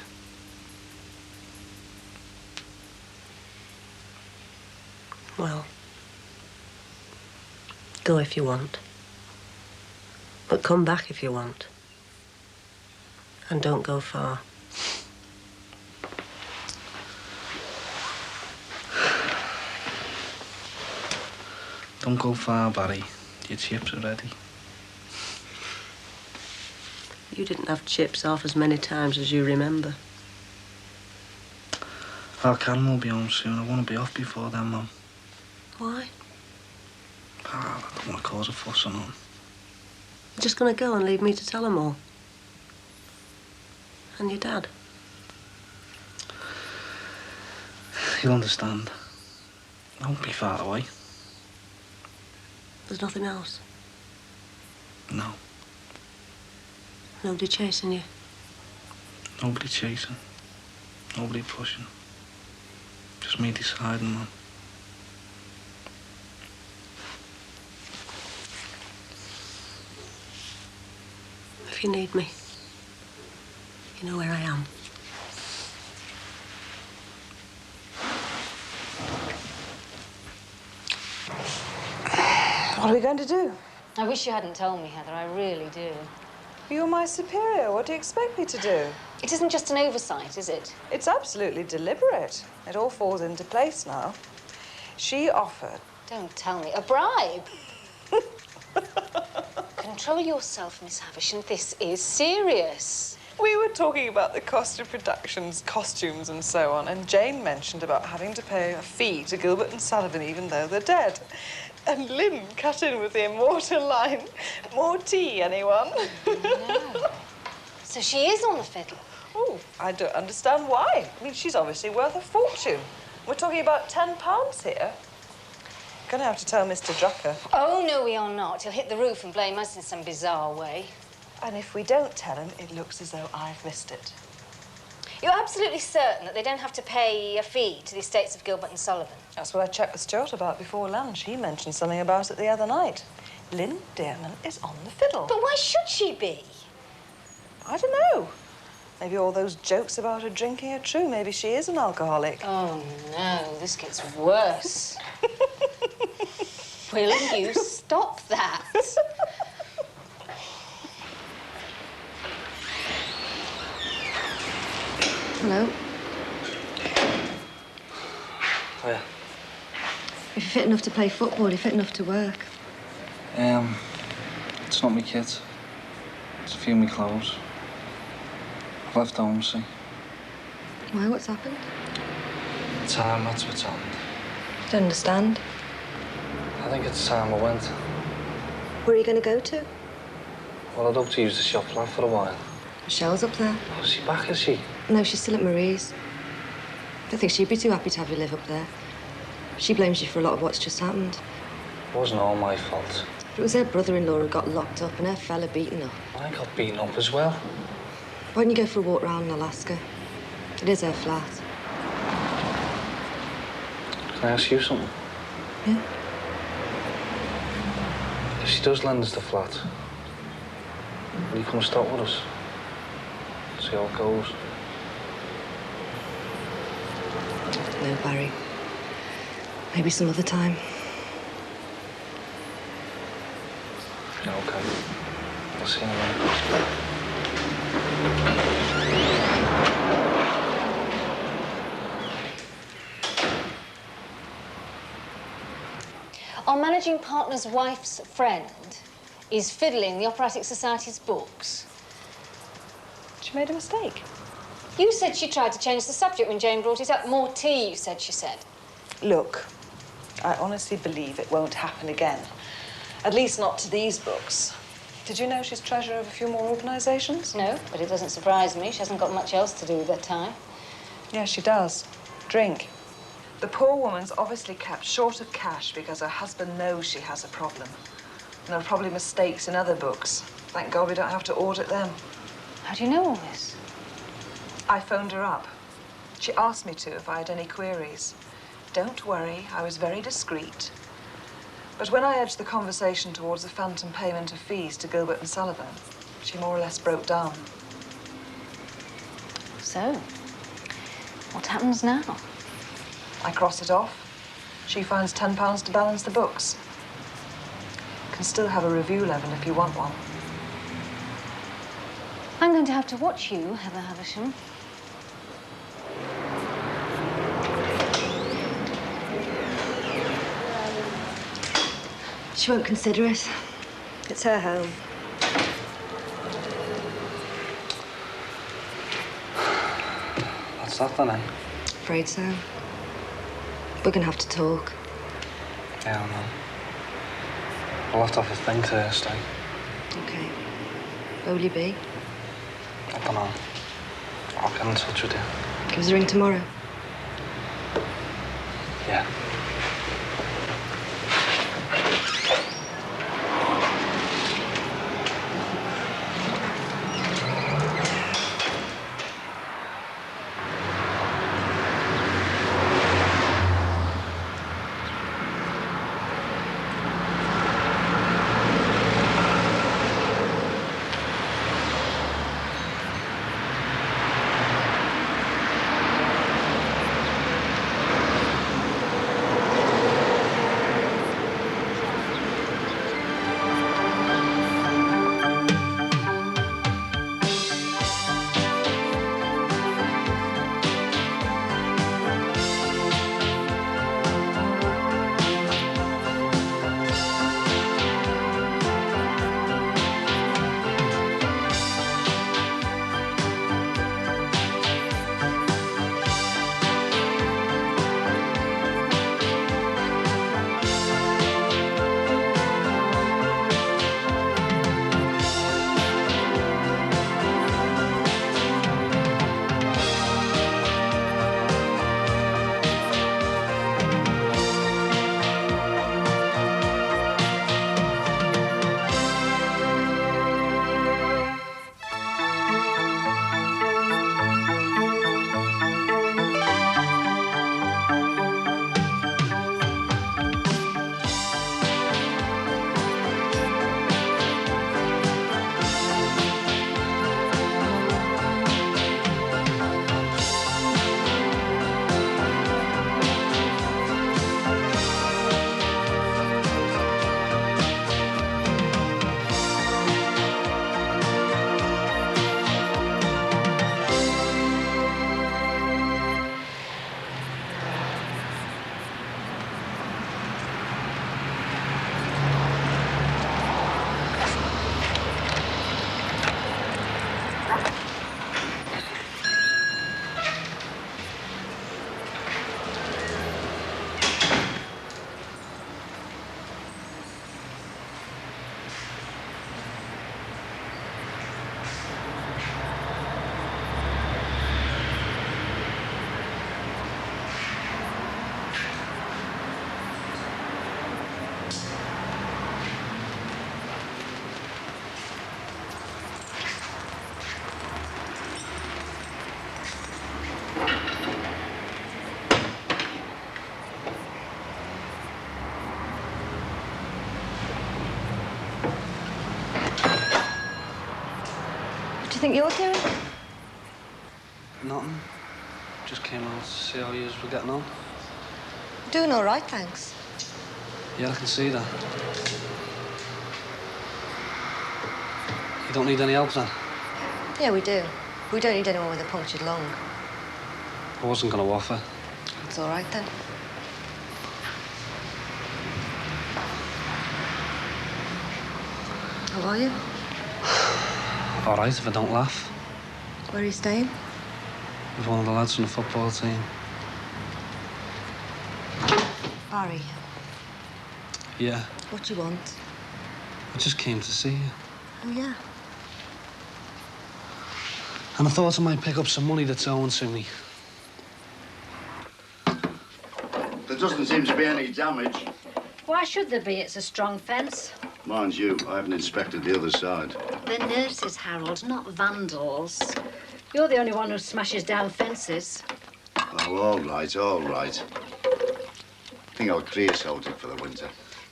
Well, go if you want. But come back if you want. And don't go far.
Don't go far, Barry. Your chips are ready.
You didn't have chips half as many times as you remember.
Our Karen will be home soon. I want to be off before then, Mum.
Why?
I don't want to cause a fuss or nothing.
You're just going to go and leave me to tell them all? And your dad?
He'll understand. I won't be far away.
There's nothing else?
No.
Nobody chasing you?
Nobody chasing. Nobody pushing. Just me deciding, Mum.
If you need me, you know where I am.
What are we going to do?
I wish you hadn't told me, Heather. I really do.
You're my superior. What do you expect me to do?
It isn't just an oversight, is it?
It's absolutely deliberate. It all falls into place now. She offered...
Don't tell me. A bribe? Control yourself, Miss Havisham. This is serious.
We were talking about the cost of productions, costumes and so on, and Jane mentioned about having to pay a fee to Gilbert and Sullivan even though they're dead. And Lynn cut in with the immortal line, more tea, anyone?
No. So she is on the fiddle?
Oh, I don't understand why. I mean, she's obviously worth a fortune. We're talking about £10 here. Gonna have to tell Mr. Drucker.
Oh, no, we are not. He'll hit the roof and blame us in some bizarre way.
And if we don't tell him, it looks as though I've missed it.
You're absolutely certain that they don't have to pay a fee to the estates of Gilbert and Sullivan?
That's what I checked with Stuart about before lunch. He mentioned something about it the other night. Lynn Dearman is on the fiddle.
But why should she be?
I don't know. Maybe all those jokes about her drinking are true. Maybe she is an alcoholic.
Oh, no, this gets worse. Will you stop that?
Hello?
Oh, yeah.
If you're fit enough to play football, you're fit enough to work.
It's not me kids. It's a few of me clothes. I've left home, see.
Why, what's happened?
Time, that's what's happened.
Don't understand.
I think it's time I went.
Where are you going to go to?
Well, I'd hope to use the shop flat for a while.
Michelle's up there.
Oh, is she back, is she?
No, she's still at Marie's. I don't think she'd be too happy to have you live up there. She blames you for a lot of what's just happened.
It wasn't all my fault.
It was her brother-in-law who got locked up and her fella beaten up.
I got beaten up as well.
Why don't you go for a walk round in Alaska? It is her flat.
Can I ask you something?
Yeah?
If she does lend us the flat, will you come and stop with us? See how it goes.
No, Barry. Maybe some other time.
Yeah, okay. I'll see you in a minute.
Our managing partner's wife's friend is fiddling the Operatic Society's books.
She made a mistake.
You said she tried to change the subject when Jane brought it up. More tea, you said she said.
Look, I honestly believe it won't happen again. At least not to these books. Did you know she's treasurer of a few more organisations?
No, but it doesn't surprise me. She hasn't got much else to do with her time.
Yes, she does. Drink. The poor woman's obviously kept short of cash because her husband knows she has a problem. And there are probably mistakes in other books. Thank God we don't have to audit them.
How do you know all this?
I phoned her up. She asked me to if I had any queries. Don't worry, I was very discreet. But when I edged the conversation towards a phantom payment of fees to Gilbert and Sullivan, she more or less broke down.
So, what happens now?
I cross it off. She finds £10 to balance the books. Can still have a review level if you want one.
I'm going to have to watch you, Heather Havisham.
She won't consider it. It's her home.
What's that then, eh?
Afraid so. We're going to have to talk.
Yeah, I know. I'll have to have a think first, eh?
OK. Where will you be?
I don't know. I'll get in touch with you.
Give us a ring tomorrow.
Yeah.
think you're doing?
Nothing. Just came out to see how you were getting on.
Doing all right, thanks.
Yeah, I can see that. You don't need any help then?
Yeah, we do. We don't need anyone with a punctured lung.
I wasn't going to offer.
It's all right then. How are you?
All right, if I don't laugh.
Where are you staying?
With one of the lads from the football team.
Barry,
Yeah,
what do you want?
I just came to see you.
Oh, yeah.
And I thought I might pick up some money that's owing to me.
There doesn't seem to be any damage.
Why should there be? It's a strong fence.
Mind you, I haven't inspected the other side.
They're nurses, Harold, not vandals. You're the only one who smashes down fences.
Oh, all right, all right. I think I'll creosote it for the winter.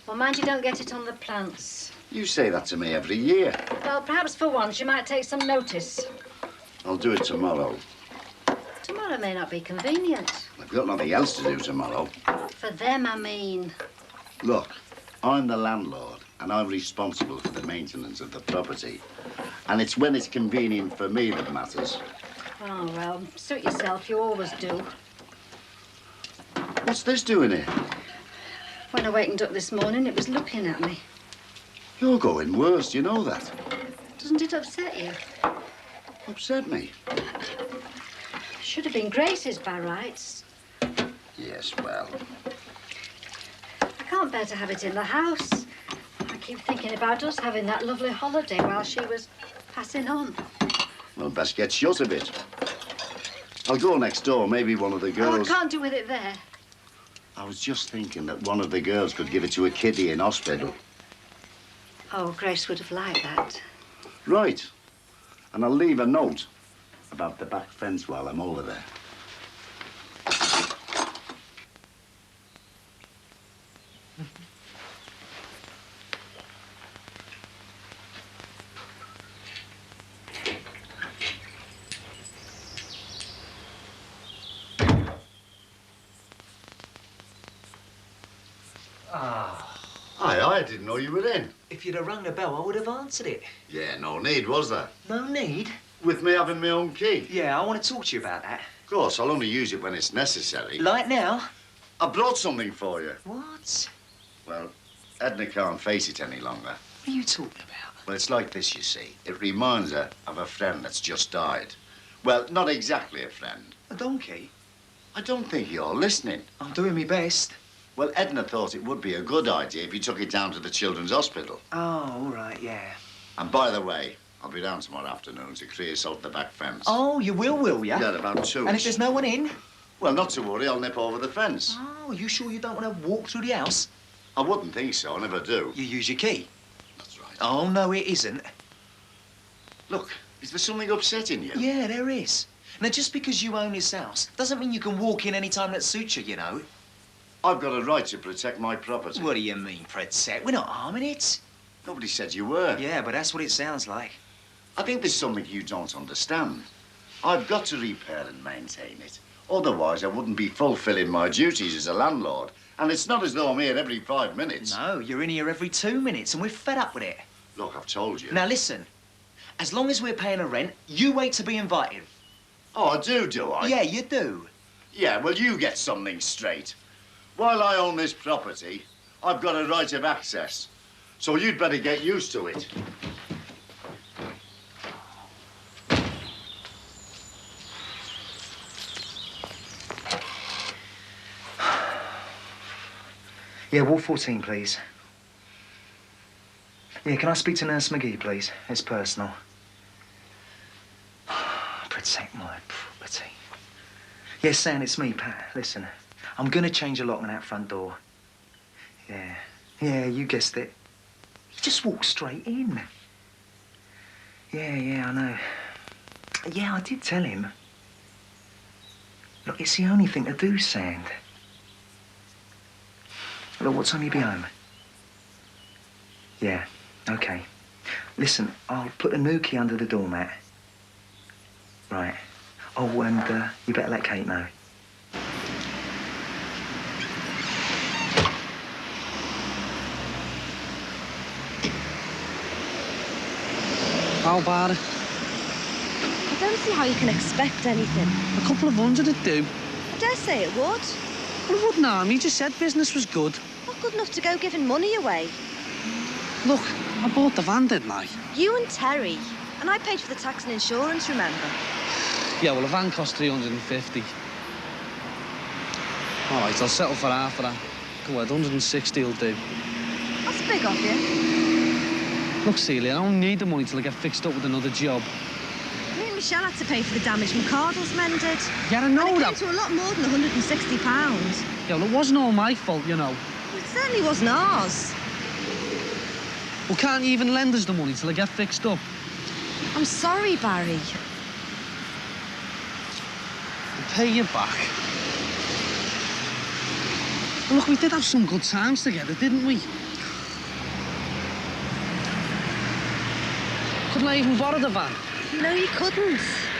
Well, mind you don't get it on the plants.
You say that to me every year.
Well, perhaps for once you might take some notice.
I'll do it tomorrow.
Tomorrow may not be convenient.
I've got nothing else to do tomorrow.
For them, I mean.
Look, I'm the landlord, and I'm responsible for the maintenance of the property. And it's when it's convenient for me that matters.
Oh, well, suit yourself. You always do.
What's this doing here?
When I wakened up this morning, it was looking at me.
You're going worse, you know that.
Doesn't it upset you?
Upset me?
Should have been Grace's by rights.
Yes, well.
I can't bear to have it in the house. I keep thinking about us having that lovely holiday while she was passing on.
Well, best get shut of it. I'll go next door. Maybe one of the
Oh, I
girls...
can't do with it there.
I was just thinking that one of the girls could give it to a kiddie in hospital.
Oh, Grace would have liked that.
Right. And I'll leave a note about the back fence while I'm over there. I didn't know you were in.
If you'd have rung the bell, I would have answered it.
Yeah, no need, was there?
No need?
With me having my own key.
Yeah, I want to talk to you about that.
Of course, I'll only use it when it's necessary.
Like now?
I brought something for you.
What?
Well, Edna can't face it any longer.
What are you talking about?
Well, it's like this, you see. It reminds her of a friend that's just died. Well, not exactly a friend.
A donkey?
I don't think you're listening.
I'm doing my best.
Well, Edna thought it would be a good idea if you took it down to the children's hospital.
Oh, all right, yeah.
And by the way, I'll be down tomorrow afternoon to creosote the back fence.
Oh, you will you?
Yeah, about 2.
And if there's no one in?
Well, not to worry, I'll nip over the fence.
Oh, are you sure you don't want to walk through the house?
I wouldn't think so, I never do.
You use your key?
That's right.
Oh, no, it isn't.
Look, is there something upsetting you?
Yeah, there is. Now, just because you own this house doesn't mean you can walk in any time that suits you, you know.
I've got a right to protect my property.
What do you mean, protect? We're not harming it.
Nobody said you were.
Yeah, but that's what it sounds like.
I think there's something you don't understand. I've got to repair and maintain it. Otherwise, I wouldn't be fulfilling my duties as a landlord. And it's not as though I'm here every 5 minutes.
No, you're in here every 2 minutes, and we're fed up with it.
Look, I've told you.
Now, listen. As long as we're paying a rent, you wait to be invited.
Oh, I do I?
Yeah, you do.
Yeah, well, you get something straight. While I own this property, I've got a right of access. So you'd better get used to it.
Yeah, Ward 14, please. Yeah, can I speak to Nurse McGee, please? It's personal. Protect my property. Yes, Sam, it's me, Pat. Listen, I'm gonna change a lock on that front door. Yeah, you guessed it. You just walk straight in. Yeah, I know. Yeah, I did tell him. Look, it's the only thing to do, Sand. Look, what time you be home? Yeah, okay. Listen, I'll put a new key under the doormat. Right. Oh, and you better let Kate know.
How bad?
I don't see how you can expect anything.
A couple of hundred would do.
I dare say it would.
Well, it wouldn't harm. You just said business was good.
Not good enough to go giving money away.
Look, I bought the van, didn't I?
You and Terry. And I paid for the tax and insurance, remember?
Yeah, well, the van cost 350. All right, I'll settle for half of that. Go ahead, 160 will do.
That's big of you.
Look, Celia, I don't need the money till I get fixed up with another job.
Me and Michelle had to pay for the damage my cardle's mended.
Yeah, I know
and it
that.
came to a lot more than £160.
Yeah, well, it wasn't all my fault, you know.
Well, it certainly wasn't ours.
Well, can't you even lend us the money till I get fixed up?
I'm sorry, Barry.
I'll pay you back. Well, look, we did have some good times together, didn't we? Couldn't I even borrow the van?
No, you couldn't.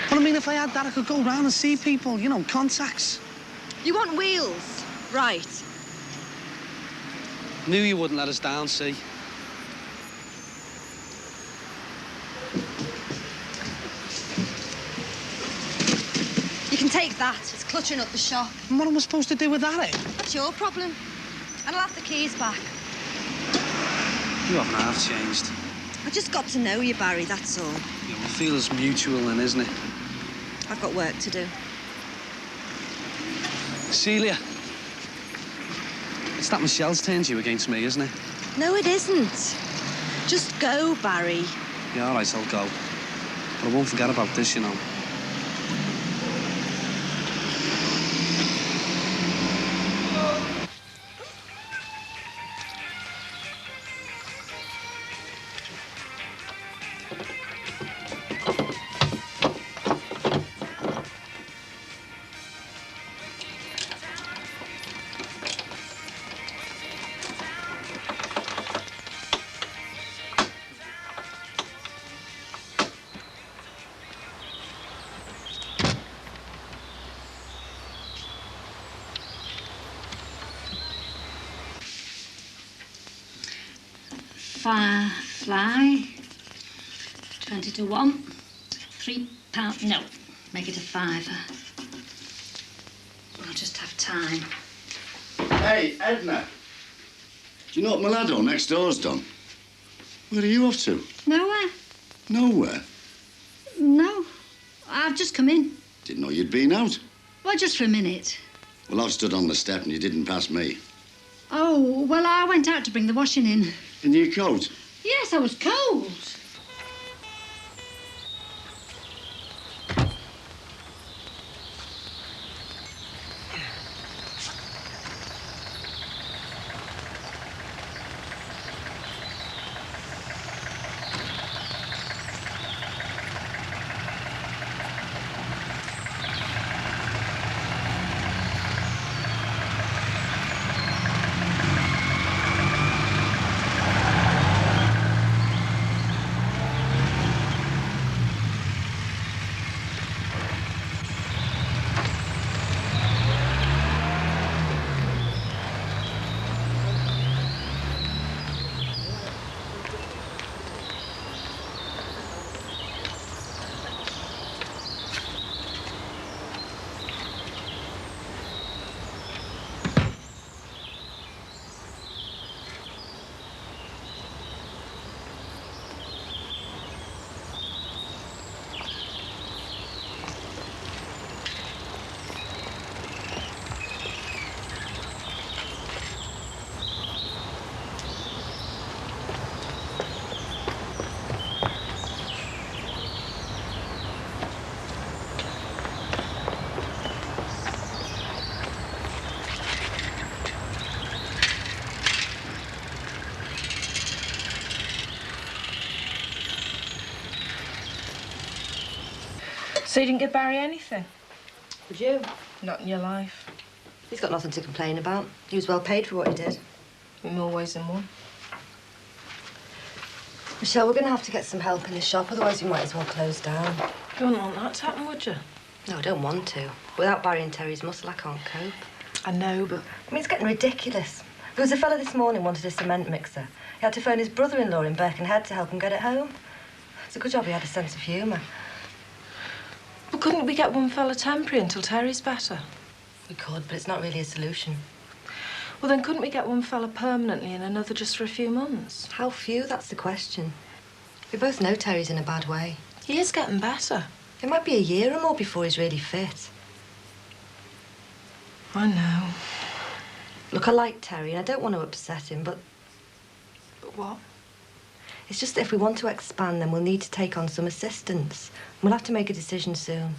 Well, I mean, if I had that, I could go round and see people, you know, contacts.
You want wheels? Right.
Knew you wouldn't let us down, see?
You can take that. It's cluttering up the shop.
And what am I supposed to do with that, eh?
That's your problem. And I'll have the keys back.
You haven't half changed.
I just got to know you, Barry, that's all.
Yeah, well, feel it's mutual then, isn't it?
I've got work to do.
Celia. It's that Michelle's turned you against me, isn't it?
No, it isn't. Just go, Barry.
Yeah, all right, I'll go. But I won't forget about this, you know.
Fly. 20 to 1. £3. No, make it a £5. We'll just have time.
Hey, Edna. Do you know what my lad next door's done? Where are you off to?
Nowhere.
Nowhere.
No. I've just come in.
Didn't know you'd been out.
Well, just for a minute.
Well, I've stood on the step and you didn't pass me.
Oh, well, I went out to bring the washing in.
In your coat?
Yes, I was cold.
So you didn't give Barry anything?
Would you?
Not in your life.
He's got nothing to complain about. He was well paid for what he did.
In more ways than one.
Michelle, we're going to have to get some help in the shop, otherwise we might as well close down.
You wouldn't want that to happen, would you?
No, I don't want to. Without Barry and Terry's muscle, I can't cope.
I know, but...
I mean, it's getting ridiculous. There was a fella this morning wanted a cement mixer. He had to phone his brother-in-law in Birkenhead to help him get it home. It's a good job he had a sense of humour.
But couldn't we get one fella temporary until Terry's better?
We could, but it's not really a solution.
Well, then couldn't we get one fella permanently and another just for a few months?
How few? That's the question. We both know Terry's in a bad way.
He is getting better.
It might be a year or more before he's really fit.
I know.
Look, I like Terry and I don't want to upset him, but...
But what?
It's just that if we want to expand, then we'll need to take on some assistance. We'll have to make a decision soon.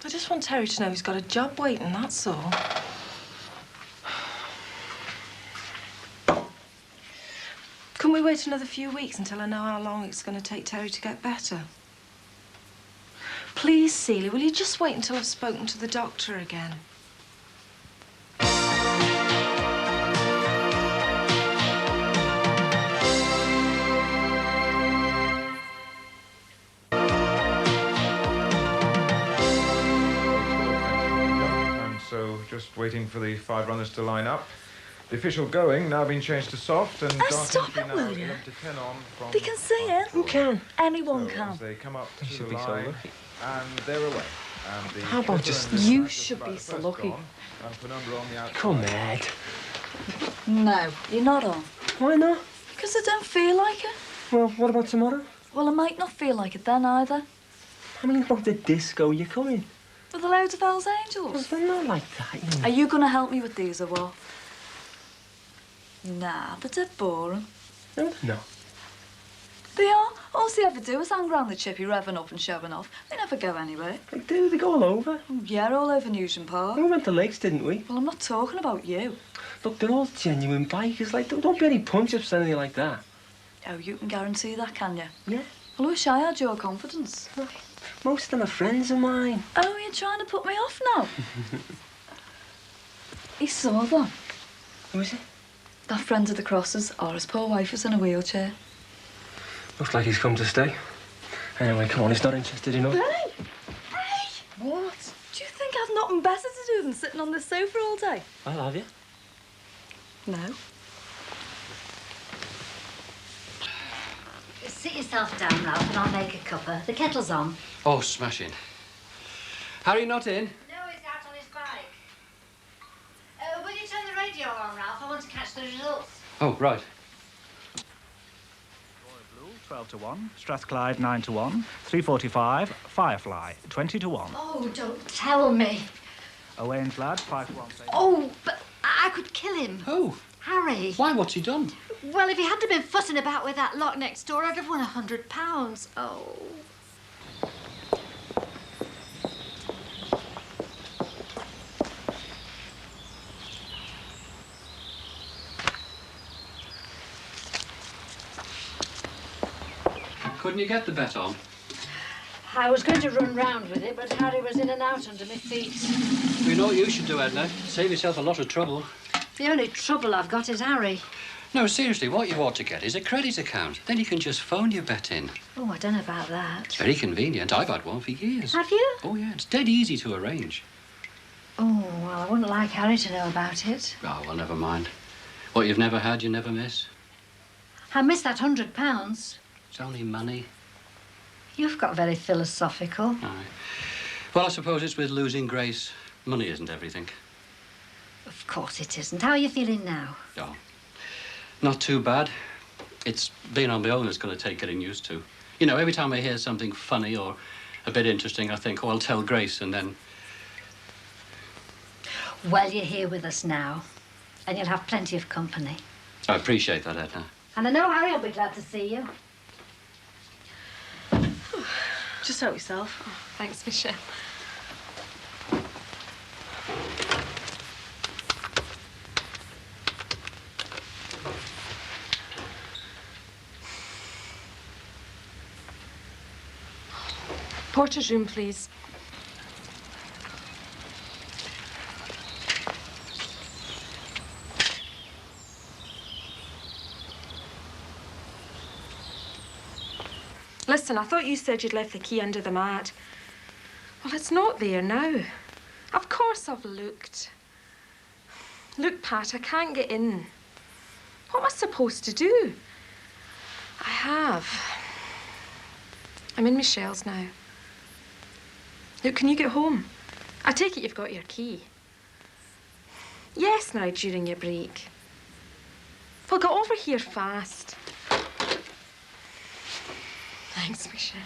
I just want Terry to know he's got a job waiting, that's all. Couldn't we wait another few weeks until I know how long it's going to take Terry to get better? Please, Celia, will you just wait until I've spoken to the doctor again?
And so just waiting for the 5 runners to line up. The official going now been changed to soft and
stop it,
now
will you?
11 to 10 on from
They can see it.
Who
can? Anyone
so
can.
as they come up to
should
the
be so
line,
lucky.
and they're away. And the
How about
Clipper
just
and
you
Dispatch
should
about
be
the
so
first
lucky.
gone, and Penumbra on the outside.
Come, Ed. No, you're not on.
Why not?
Because I don't feel like it.
Well, what about tomorrow?
Well, I might not feel like it then either.
I mean, about the disco, you're coming.
With the loads of Hell's Angels.
Well, they're not like that, you know.
Are you going to help me with these or what? Nah, they're dead boring.
No, no.
They are. All they ever do is hang around the chippy, revving up and showing off. They never go anywhere.
They do, they go all over.
Yeah, all over Newton Park.
We went to Lakes, didn't we?
Well, I'm not talking about you.
Look, they're all genuine bikers. Like, don't be any punch-ups or anything like that.
Oh, you can guarantee that, can you?
Yeah.
Well, I wish I had your confidence.
Most of them are friends of mine.
Oh, you're trying to put me off now? He saw them.
Who is it?
That friend of the Crosses, or his poor wife is in a wheelchair.
Looks like he's come to stay. Anyway, come on, he's not interested enough.
Hey! Hey! What? Do you think I've nothing better to do than sitting on this sofa all day?
I'll have you.
No.
Sit yourself down, Ralph, and I'll make a cuppa. The kettle's on.
Oh, smashing. Harry not in?
No, he's out on his bike. Will you turn the radio on, Ralph? I want to catch the results.
Oh, right.
12 to 1, Strathclyde 9 to 1, 3:45, Firefly 20 to 1.
Oh, don't tell me.
Owain's Lad 5 to 1.
Oh, but I could kill him.
Who?
Harry.
Why? What's he done?
Well, if he hadn't been fussing about with that lot next door, I'd have won £100. Oh.
Couldn't you get the bet on?
I was going to run round with it, but Harry was in and out under my feet.
You know what you should do, Edna? Save yourself a lot of trouble.
The only trouble I've got is Harry.
No, seriously, what you ought to get is a credit account. Then you can just phone your bet in.
Oh, I don't know about that.
It's very convenient. I've had one for years.
Have you?
Oh, yeah, it's dead easy to arrange.
Oh, well, I wouldn't like Harry to know about it.
Oh, well, never mind. What you've never had, you never miss.
I missed that £100.
It's only money.
You've got very philosophical.
Aye. Well, I suppose it's with losing Grace. Money isn't everything.
Of course it isn't. How are you feeling now?
Oh, not too bad. It's being on my own that's going to take getting used to. You know, every time I hear something funny or a bit interesting, I think, oh, I'll tell Grace, and then...
Well, you're here with us now, and you'll have plenty of company.
I appreciate that, Edna.
And I know Harry will be glad to see you.
Just help yourself. Oh, thanks, Michelle. Porter's room, please.
Listen, I thought you said you'd left the key under the mat. Well, it's not there now. Of course I've looked. Look, Pat, I can't get in. What am I supposed to do? I have. I'm in Michelle's now. Look, can you get home? I take it you've got your key. Yes, now, during your break. Well, get over here fast. Thanks, Michelle.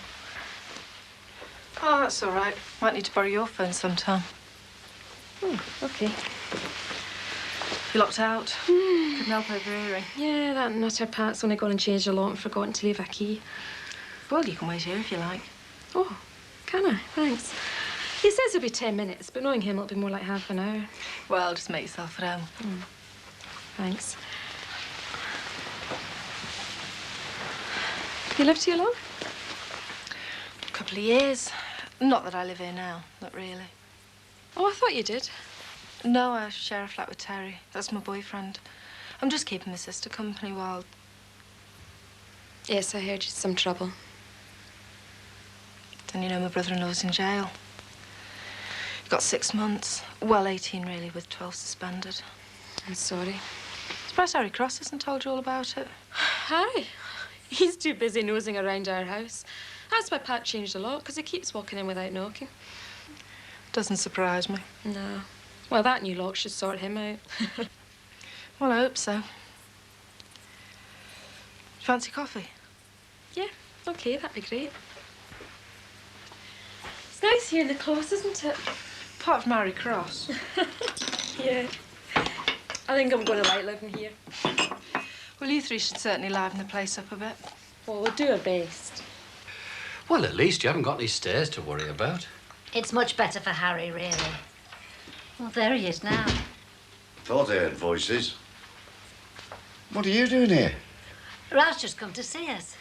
Oh, that's all right. Might need to borrow your phone sometime.
Oh, OK.
You locked out? Couldn't help overhearing.
Yeah, that nutter Pat's only gone and changed a lot and forgotten to leave a key.
Well, you can wait here if you like.
Oh, can I? Thanks. He says it'll be 10 minutes, but knowing him, it'll be more like half an hour.
Well, just make yourself at home.
Thanks. You lived here long?
A couple of years. Not that I live here now, not really.
Oh, I thought you did.
No, I share a flat with Terry. That's my boyfriend. I'm just keeping my sister company while...
Yes, I heard you had some trouble.
Then you know my brother-in-law's in jail. He got 6 months. Well, 18 really, with 12 suspended.
I'm sorry.
Surprised Harry Cross hasn't told you all about it.
Harry? He's too busy nosing around our house. That's why Pat changed a lot, because he keeps walking in without knocking.
Doesn't surprise me.
No. Well, that new lock should sort him out.
Well, I hope so. Fancy coffee?
Yeah, OK, that'd be great. It's nice here in the close, isn't it?
Apart from Harry Cross.
Yeah. I think I'm going to like living here.
Well, you three should certainly liven the place up a bit.
Well, we'll do our best.
Well, at least you haven't got any stairs to worry about.
It's much better for Harry, really. Well, there he is now.
Thought I heard voices. What are you doing here?
Ralph's just come to see us.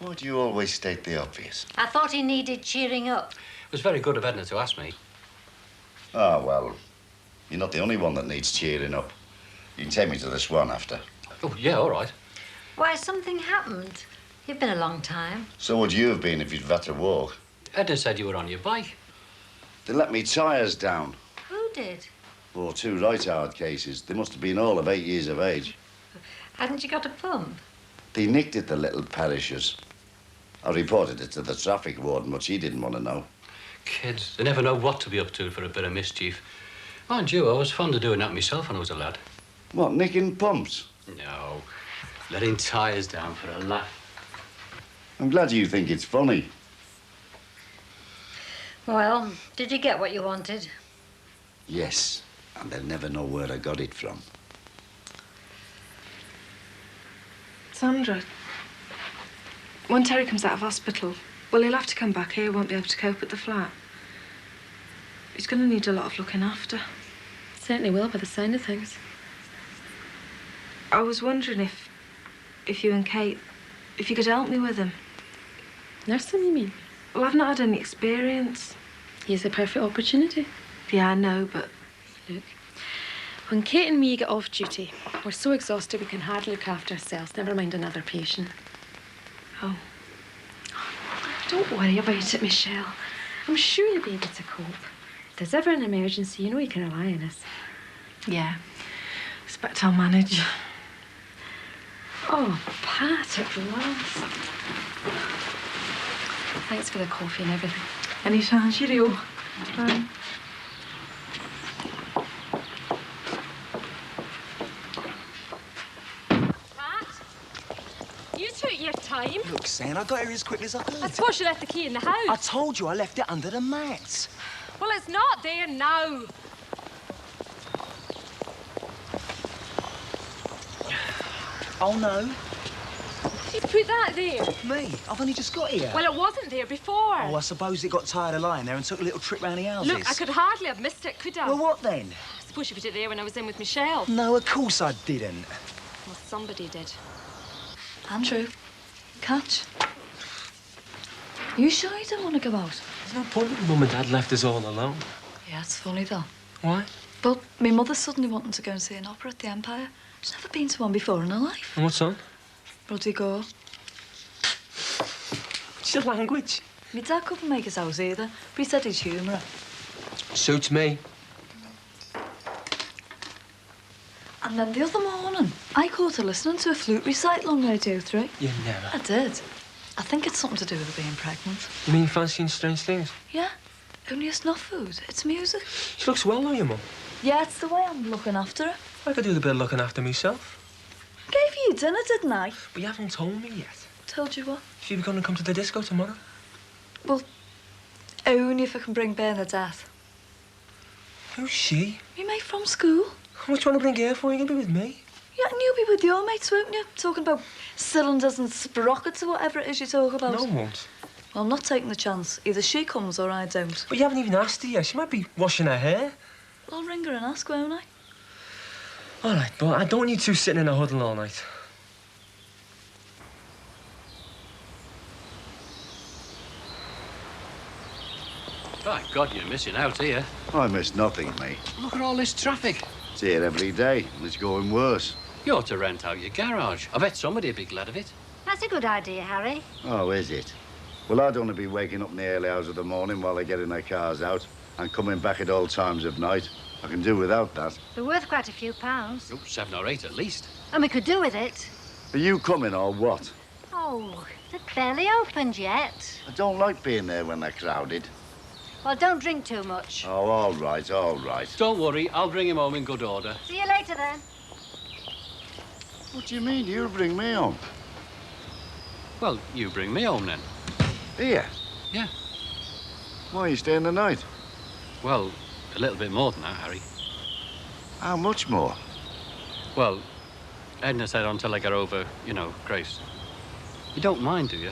Why do you always state the obvious?
I thought he needed cheering up.
It was very good of Edna to ask me.
Ah, well, you're not the only one that needs cheering up. You can take me to the Swan after.
Oh, yeah, all right.
Why, something happened. You've been a long time.
So would you have been if you'd had to walk.
Edna said you were on your bike.
They let me tyres down.
Who did?
Oh, 2 right hard cases. They must have been all of 8 years of age.
Hadn't you got a pump?
They nicked it, the little parishes. I reported it to the traffic warden, but she didn't want to know.
Kids, they never know what to be up to for a bit of mischief. Mind you, I was fond of doing that myself when I was a lad.
What, nicking pumps?
No, letting tyres down for a laugh.
I'm glad you think it's funny.
Well, did you get what you wanted?
Yes, and they'll never know where I got it from.
Sandra, when Terry comes out of hospital, well, he'll have to come back here, won't be able to cope at the flat. He's going to need a lot of looking after.
Certainly will, by the sound of things.
I was wondering if you and Kate, if you could help me with him.
Nurse him, you mean?
Well, I've not had any experience.
Here's the perfect opportunity.
Yeah, I know, but...
Look, when Kate and me get off duty, we're so exhausted we can hardly look after ourselves, never mind another patient.
Oh.
Don't worry about it, Michelle. I'm sure you'll be able to cope. If there's ever an emergency, you know you can rely on us.
Yeah. Expect I'll manage.
Oh, Pat, at last. Thanks for the coffee and everything.
Anytime. Cheerio. Bye.
Pat, you took your time.
Look, Sam, I got here as quick as I could.
I suppose you left the key in the house.
I told you I left it under the mat.
Well, it's not there now.
Oh, no.
You put that there?
Me? I've only just got here.
Well, it wasn't there before.
Oh, I suppose it got tired of lying there and took a little trip round the houses.
Look, I could hardly have missed it, could I?
Well, what then?
I suppose you put it there when I was in with Michelle.
No, of course I didn't.
Well, somebody did.
Andrew, catch. You sure you don't want to go out?
There's no point when Mum and Dad left us all alone.
Yeah, it's funny, though.
Why?
Well, my mother suddenly wanting to go and see an opera at the Empire. She's never been to one before in her life.
And what's on?
Bloody go.
It's your language.
My dad couldn't make his house either, but he said he'd humour her.
Suits me.
And then the other morning, I caught her listening to a flute recital on Radio 3.
You never.
I did. I think it's something to do with her being pregnant.
You mean fancying strange things?
Yeah, only it's not food, it's music.
She looks well, though, your mum.
Yeah, it's the way I'm looking after her.
I could do the bit of looking after myself.
Gave you dinner, didn't I?
But you haven't told me yet.
Told you what?
She'll be going to come to the disco tomorrow.
Well, only if I can bring Bernadette.
Who's she?
Me mate from school.
What do you want to bring her for? You're going to be with me.
Yeah, and you'll be with your mates, won't you? Talking about cylinders and sprockets or whatever it is you talk about.
No, won't.
Well, I'm not taking the chance. Either she comes or I don't.
But you haven't even asked her yet. She might be washing her hair.
I'll ring her and ask, won't I?
All right, but I don't want you two sitting in a huddle all night.
By God, you're missing out here.
I miss nothing, mate.
Look at all this traffic.
It's here every day, and it's going worse.
You ought to rent out your garage. I bet somebody'd be glad of it.
That's a good idea, Harry.
Oh, is it? Well, I don't want to be waking up in the early hours of the morning while they're getting their cars out and coming back at all times of night. I can do without that.
They're worth quite a few pounds.
Oh, 7 or 8 at least.
And we could do with it.
Are you coming or what?
Oh, they're barely opened yet.
I don't like being there when they're crowded.
Well, don't drink too much.
Oh, all right, all right.
Don't worry, I'll bring him home in good order.
See you later, then.
What do you mean? You'll bring me home?
Well, you bring me home, then.
Here?
Yeah.
Why are you staying the night?
Well, a little bit more than that, Harry.
How much more?
Well, Edna said until I get over, you know, Grace. You don't mind, do you?